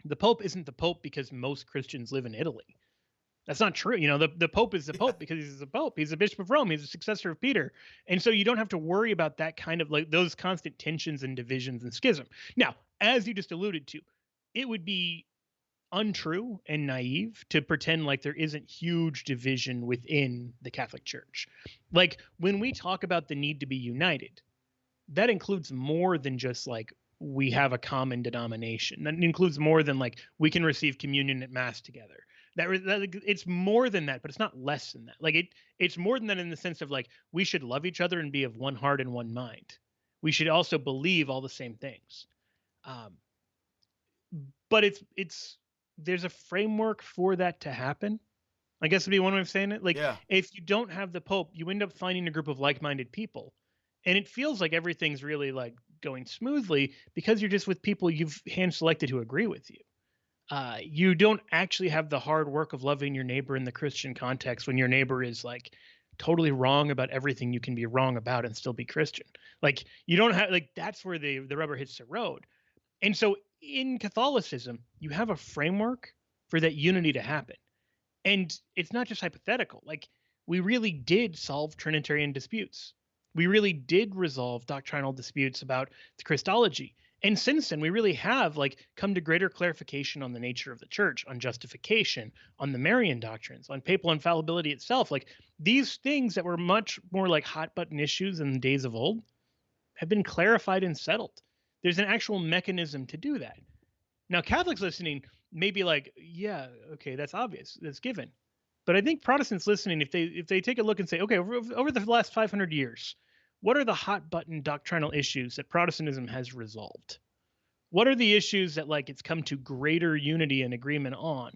the Pope isn't the Pope because most Christians live in Italy. That's not true. The Pope is the Pope because he's the Pope. He's the Bishop of Rome. He's the successor of Peter. And so you don't have to worry about that kind of like those constant tensions and divisions and schism. Now, as you just alluded to, it would be untrue and naive to pretend like there isn't huge division within the Catholic Church. Like, when we talk about the need to be united, that includes more than just like we have a common denomination. That includes more than like we can receive communion at Mass together. That it's more than that, but it's not less than that. Like it's more than that in the sense of like we should love each other and be of one heart and one mind. We should also believe all the same things. But it's there's a framework for that to happen. I guess would be one way of saying it. Like, if you don't have the Pope, you end up finding a group of like-minded people. And it feels like everything's really like going smoothly because you're just with people you've hand selected who agree with you. You don't actually have the hard work of loving your neighbor in the Christian context when your neighbor is like totally wrong about everything you can be wrong about and still be Christian. Like, you don't have, like, that's where the rubber hits the road. And so in Catholicism, you have a framework for that unity to happen. And it's not just hypothetical. Like, we really did solve Trinitarian disputes. We really did resolve doctrinal disputes about the Christology. And since then, we really have like come to greater clarification on the nature of the church, on justification, on the Marian doctrines, on papal infallibility itself. Like, these things that were much more like hot button issues in the days of old have been clarified and settled. There's an actual mechanism to do that. Now, Catholics listening may be like, yeah, okay, that's obvious, that's given. But I think Protestants listening, if they take a look and say, okay, over the last 500 years, what are the hot button doctrinal issues that Protestantism has resolved? What are the issues that like it's come to greater unity and agreement on?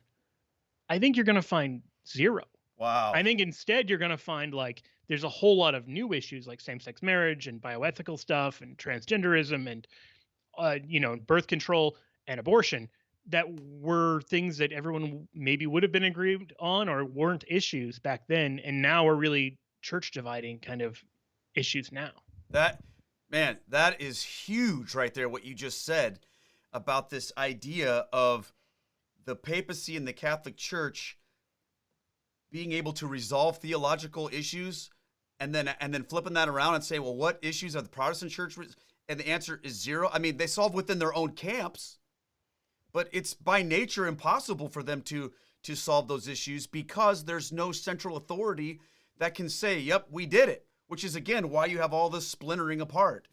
I think you're going to find zero. Wow. I think instead you're going to find like there's a whole lot of new issues like same-sex marriage and bioethical stuff and transgenderism and birth control and abortion that were things that everyone maybe would have been agreed on or weren't issues back then, and now are really church dividing kind of issues now. That is huge right there, what you just said about this idea of the papacy and the Catholic Church being able to resolve theological issues and then flipping that around and say, well, what issues are the Protestant church? And the answer is zero. I mean, they solve within their own camps, but it's by nature impossible for them to solve those issues because there's no central authority that can say, yep, we did it, which is, again, why you have all this splintering apart.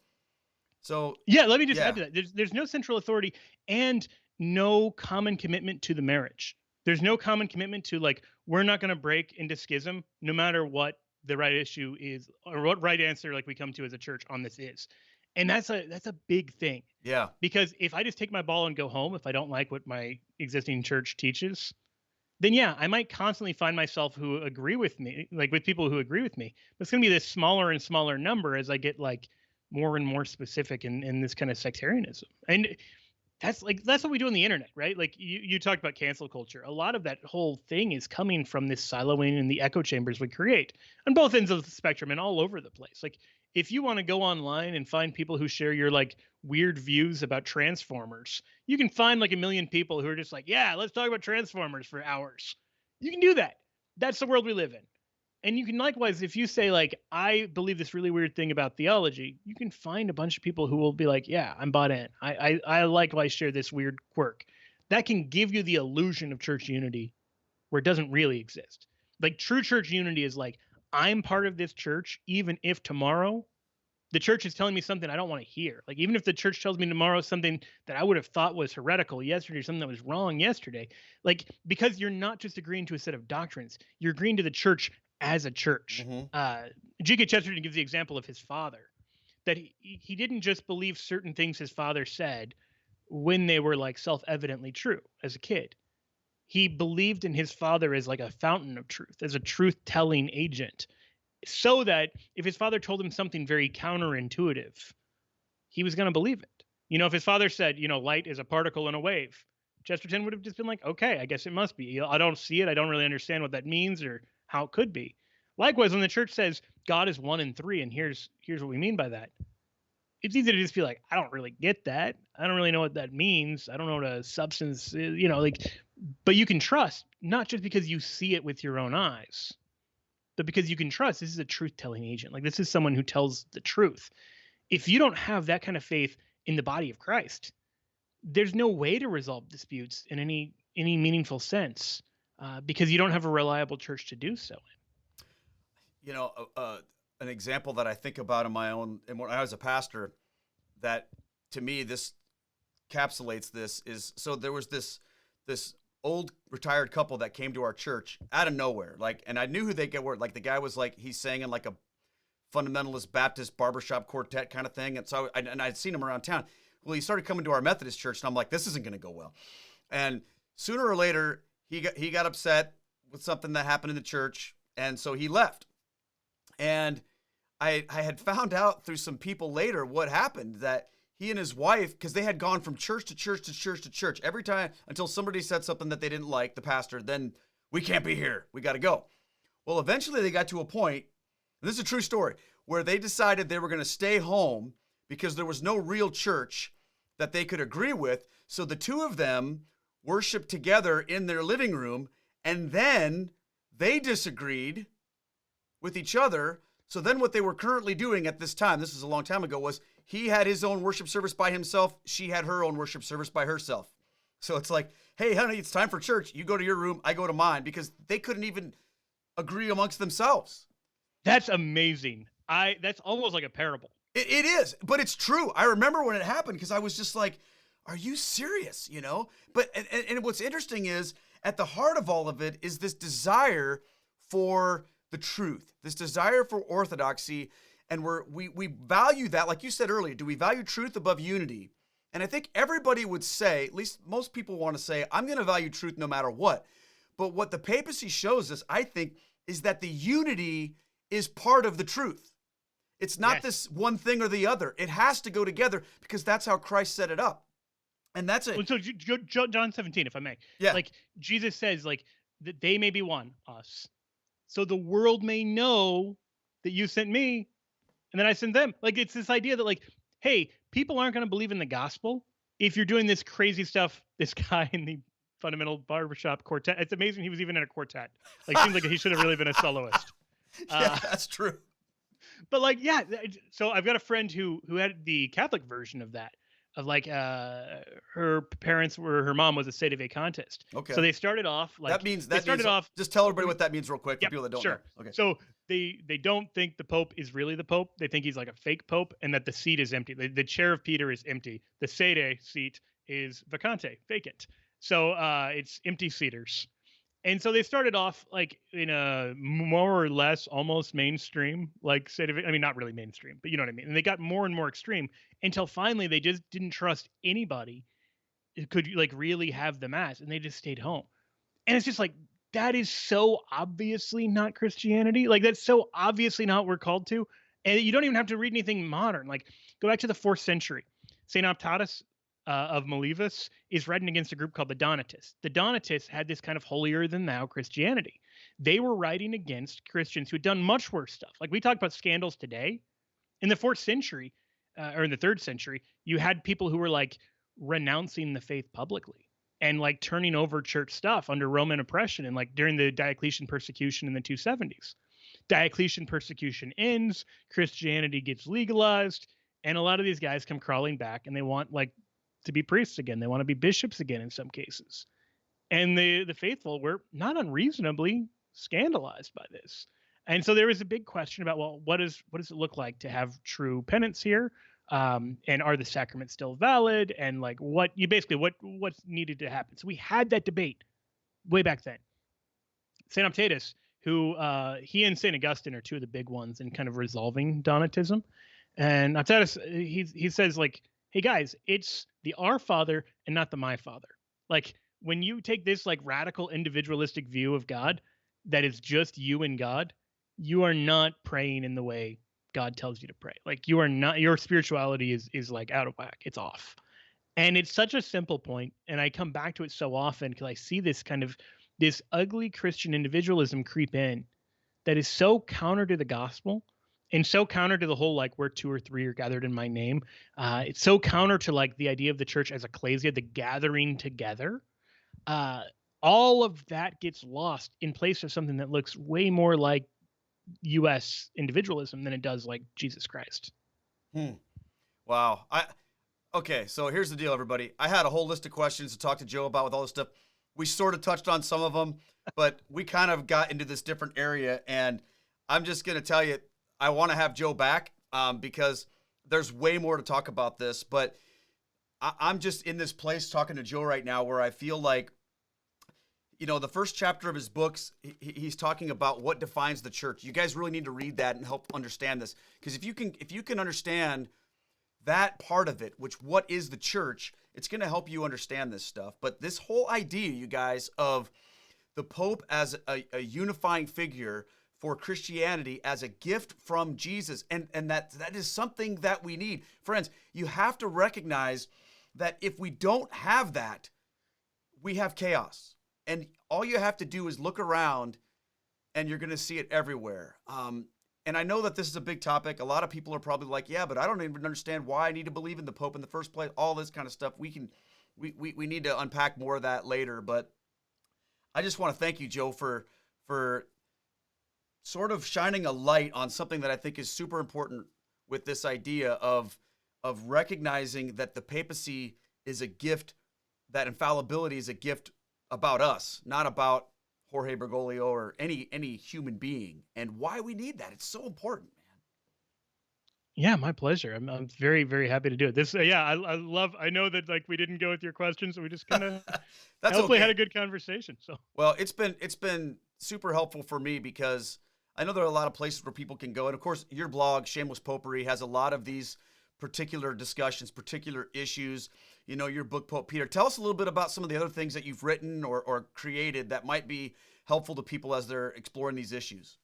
So yeah, let me just add to that. There's no central authority and no common commitment to the marriage. There's no common commitment to like, we're not going to break into schism no matter what the right issue is or what right answer like we come to as a church on this is. And that's a big thing. Yeah. Because if I just take my ball and go home, if I don't like what my existing church teaches, then yeah, I might constantly find myself who agree with me, like with people who agree with me. But it's going to be this smaller and smaller number as I get like more and more specific in this kind of sectarianism. And that's what we do on the internet, right? Like you talked about cancel culture. A lot of that whole thing is coming from this siloing and the echo chambers we create on both ends of the spectrum and all over the place. Like, if you want to go online and find people who share your like weird views about Transformers, you can find like a million people who are just like, yeah, let's talk about Transformers for hours. You can do that. That's the world we live in. And you can likewise, if you say like, I believe this really weird thing about theology, you can find a bunch of people who will be like, yeah, I'm bought in. I likewise share this weird quirk. That can give you the illusion of church unity where it doesn't really exist. Like, true church unity is like, I'm part of this church, even if tomorrow The church is telling me something I don't want to hear. Like, even if the church tells me tomorrow something that I would have thought was heretical yesterday, something that was wrong yesterday, like, because you're not just agreeing to a set of doctrines, you're agreeing to the church as a church. G.K. Chesterton gives the example of his father, that he didn't just believe certain things his father said when they were like self-evidently true as a kid. He believed in his father as like a fountain of truth, as a truth-telling agent, so that if his father told him something very counterintuitive, he was going to believe it. You know, if his father said, you know, light is a particle in a wave, Chesterton would have just been like, okay, I guess it must be. I don't see it. I don't really understand what that means or how it could be. Likewise, when the church says God is 1 and 3, and here's what we mean by that, it's easy to just be like, I don't really get that. I don't really know what that means. I don't know what a substance is, you know, like, but you can trust, not just because you see it with your own eyes, but because you can trust this is a truth-telling agent. Like, this is someone who tells the truth. If you don't have that kind of faith in the body of Christ, there's no way to resolve disputes in any meaningful sense, because you don't have a reliable church to do so in. You know, an example that I think about in my own, and when I was a pastor, that to me this encapsulates this is, so there was this old retired couple that came to our church out of nowhere, like, and I knew who they were. Like, the guy was like, he's sang in like a fundamentalist Baptist barbershop quartet kind of thing, and so I'd seen him around town. Well, he started coming to our Methodist church, and I'm like, this isn't going to go well. And sooner or later, he got upset with something that happened in the church, and so he left. And I had found out through some people later what happened, that he and his wife, because they had gone from church to church to church to church every time until somebody said something that they didn't like, the pastor, then we can't be here, we got to go. Well, eventually they got to a point, and this is a true story, where they decided they were going to stay home because there was no real church that they could agree with. So the two of them worshiped together in their living room, and then they disagreed with each other. So then what they were currently doing at this time, this is a long time ago, was he had his own worship service by himself. She had her own worship service by herself. So it's like, hey, honey, it's time for church. You go to your room, I go to mine, because they couldn't even agree amongst themselves. That's amazing. That's almost like a parable. It is, but it's true. I remember when it happened, because I was just like, are you serious? You know? But and what's interesting is, at the heart of all of it is this desire for the truth, this desire for orthodoxy, and we value that, like you said earlier. Do we value truth above unity? And I think everybody would say, at least most people want to say, I'm going to value truth no matter what. But what the papacy shows us, I think, is that the unity is part of the truth. It's not this one thing or the other. It has to go together, because that's how Christ set it up. And that's it. So John 17, if I may. Yeah. Like, Jesus says, like, that they may be one, us, so the world may know that you sent me and then I sent them. Like, it's this idea that, like, hey, people aren't going to believe in the gospel if you're doing this crazy stuff. This guy in the fundamental barbershop quartet, it's amazing he was even in a quartet. Like, seems like he should have really been a soloist. Yeah, that's true. But, like, yeah, so I've got a friend who had the Catholic version of that. Of, like, her mom was a sede vacantist. Okay. So they started off like just tell everybody what that means real quick for people that don't know. Okay. So they don't think the Pope is really the Pope. They think he's like a fake Pope, and that the seat is empty. The chair of Peter is empty. The sede seat is vacante, vacant. So it's empty seaters. And so they started off like in a more or less almost mainstream, like not really mainstream, but you know what I mean? And they got more and more extreme until finally they just didn't trust anybody who could like really have the mass, and they just stayed home. And it's just like, that is so obviously not Christianity. Like, that's so obviously not what we're called to. And you don't even have to read anything modern. Like, go back to the 4th century. St. Optatus of Miletus is writing against a group called the Donatists. The Donatists had this kind of holier-than-thou Christianity. They were writing against Christians who had done much worse stuff. Like, we talk about scandals today. In the 4th century, or in the 3rd century, you had people who were, like, renouncing the faith publicly and, like, turning over church stuff under Roman oppression, and, like, during the Diocletian persecution in the 270s. Diocletian persecution ends, Christianity gets legalized, and a lot of these guys come crawling back, and they want, like, to be priests again. They want to be bishops again in some cases. And the faithful were not unreasonably scandalized by this. And so there was a big question about, well, what does it look like to have true penance here? And are the sacraments still valid? And like what's needed to happen? So we had that debate way back then. St. Optatus, who he and St. Augustine are two of the big ones in kind of resolving Donatism. And Optatus, he says like, hey guys, it's the Our Father and not the My Father. Like when you take this like radical individualistic view of God, that is just you and God, you are not praying in the way God tells you to pray. Like you are not, your spirituality is like out of whack. It's off. And it's such a simple point, and I come back to it so often because I see this ugly Christian individualism creep in that is so counter to the gospel and so counter to the whole like where two or three are gathered in my name. It's so counter to like the idea of the church as ecclesia, the gathering together. All of that gets lost in place of something that looks way more like U.S. individualism than it does like Jesus Christ. Wow. Okay, so here's the deal, everybody. I had a whole list of questions to talk to Joe about with all this stuff. We sort of touched on some of them, but we kind of got into this different area, and I'm just going to tell you, I want to have Joe back because there's way more to talk about this, but I'm just in this place talking to Joe right now where I feel like, you know, the first chapter of his books, he's talking about what defines the church. You guys really need to read that and help understand this, because if you can understand that part of it, which what is the church, it's going to help you understand this stuff. But this whole idea, you guys, of the Pope as a unifying figure for Christianity as a gift from Jesus, and that is something that we need. Friends, you have to recognize that if we don't have that, we have chaos. And all you have to do is look around, and you're going to see it everywhere. And I know that this is a big topic. A lot of people are probably like, yeah, but I don't even understand why I need to believe in the Pope in the first place. All this kind of stuff. We need to unpack more of that later. But I just want to thank you, Joe, for sort of shining a light on something that I think is super important with this idea of recognizing that the papacy is a gift, that infallibility is a gift about us, not about Jorge Bergoglio or any human being, and why we need that. It's so important, man. Yeah, my pleasure. I'm very, very happy to do it. This, I know that like we didn't go with your questions, so we just kind of hopefully had a good conversation. So well, it's been super helpful for me because I know there are a lot of places where people can go, and of course, your blog, Shameless Popery, has a lot of these particular discussions, particular issues. You know, your book, Pope Peter. Tell us a little bit about some of the other things that you've written or created that might be helpful to people as they're exploring these issues.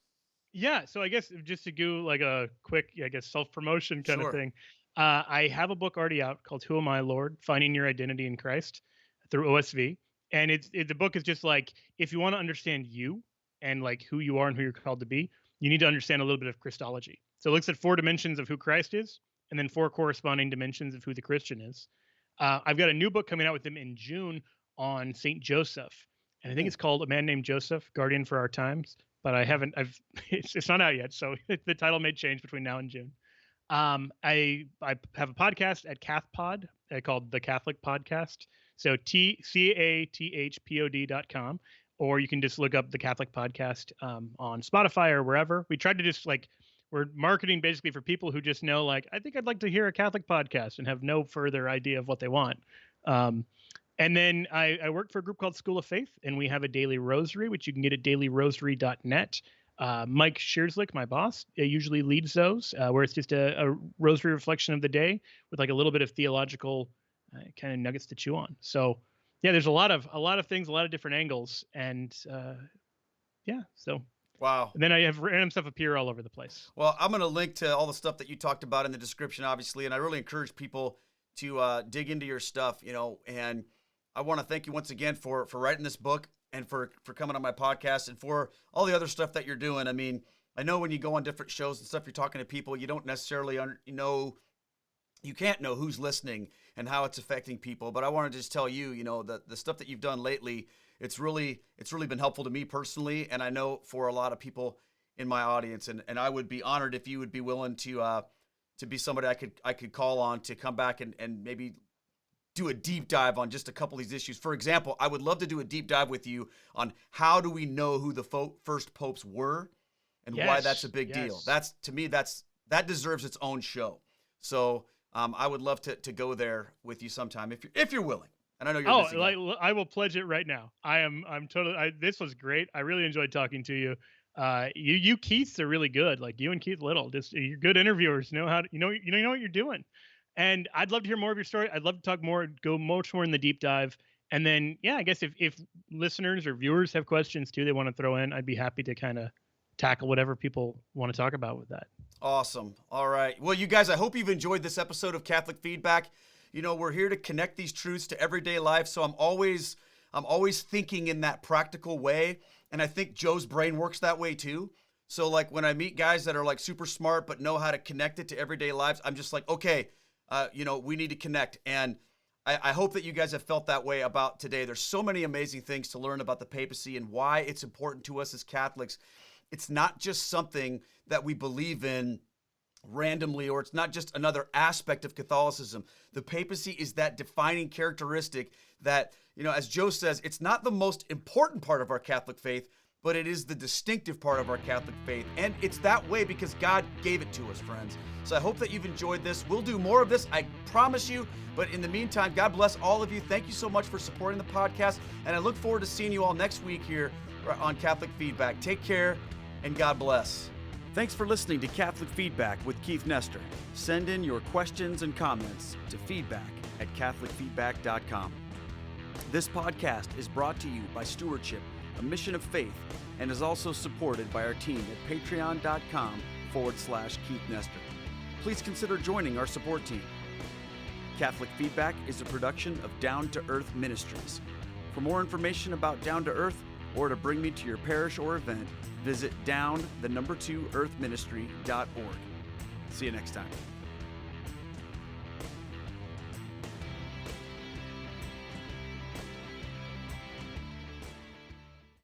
Yeah, so I guess just to do like a quick, self-promotion kind of thing. I have a book already out called Who Am I, Lord? Finding Your Identity in Christ through OSV. And the book is just like, if you want to understand you and like who you are and who you're called to be, you need to understand a little bit of Christology. So it looks at 4 dimensions of who Christ is, and then 4 corresponding dimensions of who the Christian is. I've got a new book coming out with them in June on St. Joseph. And I think it's called A Man Named Joseph, Guardian for Our Times. But it's not out yet. So the title may change between now and June. I have a podcast at CathPod called The Catholic Podcast. So CATHPOD.com. Or you can just look up The Catholic Podcast on Spotify or wherever. We tried to just we're marketing basically for people who just know, like, I think I'd like to hear a Catholic podcast and have no further idea of what they want. And then I work for a group called School of Faith, and we have a daily rosary, which you can get at dailyrosary.net. Mike Shearslick, my boss, usually leads those, where it's just a rosary reflection of the day with like a little bit of theological kind of nuggets to chew on. So yeah, there's a lot of things, a lot of different angles, and so. Wow. And then I have random stuff appear all over the place. Well, I'm going to link to all the stuff that you talked about in the description, obviously, and I really encourage people to dig into your stuff, you know, and I want to thank you once again for writing this book and for coming on my podcast and for all the other stuff that you're doing. I mean, I know when you go on different shows and stuff, you're talking to people, you don't necessarily you can't know who's listening and how it's affecting people. But I want to just tell you, you know, the stuff that you've done lately, it's really been helpful to me personally, and I know for a lot of people in my audience. And I would be honored if you would be willing to be somebody I could call on to come back and maybe do a deep dive on just a couple of these issues. For example, I would love to do a deep dive with you on how do we know who the first popes were, and why that's a big deal. That's, to me, that deserves its own show. So I would love to go there with you sometime if you're willing. And I know you're a busy guy. I will pledge it right now. I'm totally. This was great. I really enjoyed talking to you. You Keiths are really good. Like you and Keith Little, just you're good interviewers. Know how to, you know what you're doing. And I'd love to hear more of your story. I'd love to talk more, go much more in the deep dive. And then, yeah, I guess if listeners or viewers have questions too, they want to throw in, I'd be happy to kind of tackle whatever people want to talk about with that. Awesome. All right. Well, you guys, I hope you've enjoyed this episode of Catholic Feedback. You know, we're here to connect these truths to everyday life. So I'm always thinking in that practical way. And I think Joe's brain works that way too. So like when I meet guys that are like super smart, but know how to connect it to everyday lives, I'm just like, okay, we need to connect. And I hope that you guys have felt that way about today. There's so many amazing things to learn about the papacy and why it's important to us as Catholics. It's not just something that we believe in randomly, or it's not just another aspect of Catholicism. The papacy is that defining characteristic that, as Joe says, it's not the most important part of our Catholic faith, but it is the distinctive part of our Catholic faith. And it's that way because God gave it to us, friends. So I hope that you've enjoyed this. We'll do more of this, I promise you. But in the meantime, God bless all of you. Thank you so much for supporting the podcast. And I look forward to seeing you all next week here on Catholic Feedback. Take care and God bless. Thanks for listening to Catholic Feedback with Keith Nestor. Send in your questions and comments to feedback@catholicfeedback.com. This podcast is brought to you by Stewardship, a mission of faith, and is also supported by our team at patreon.com/Keith Nestor. Please consider joining our support team. Catholic Feedback is a production of Down to Earth Ministries. For more information about Down to Earth, or to bring me to your parish or event, visit down2earthministry.org. See you next time.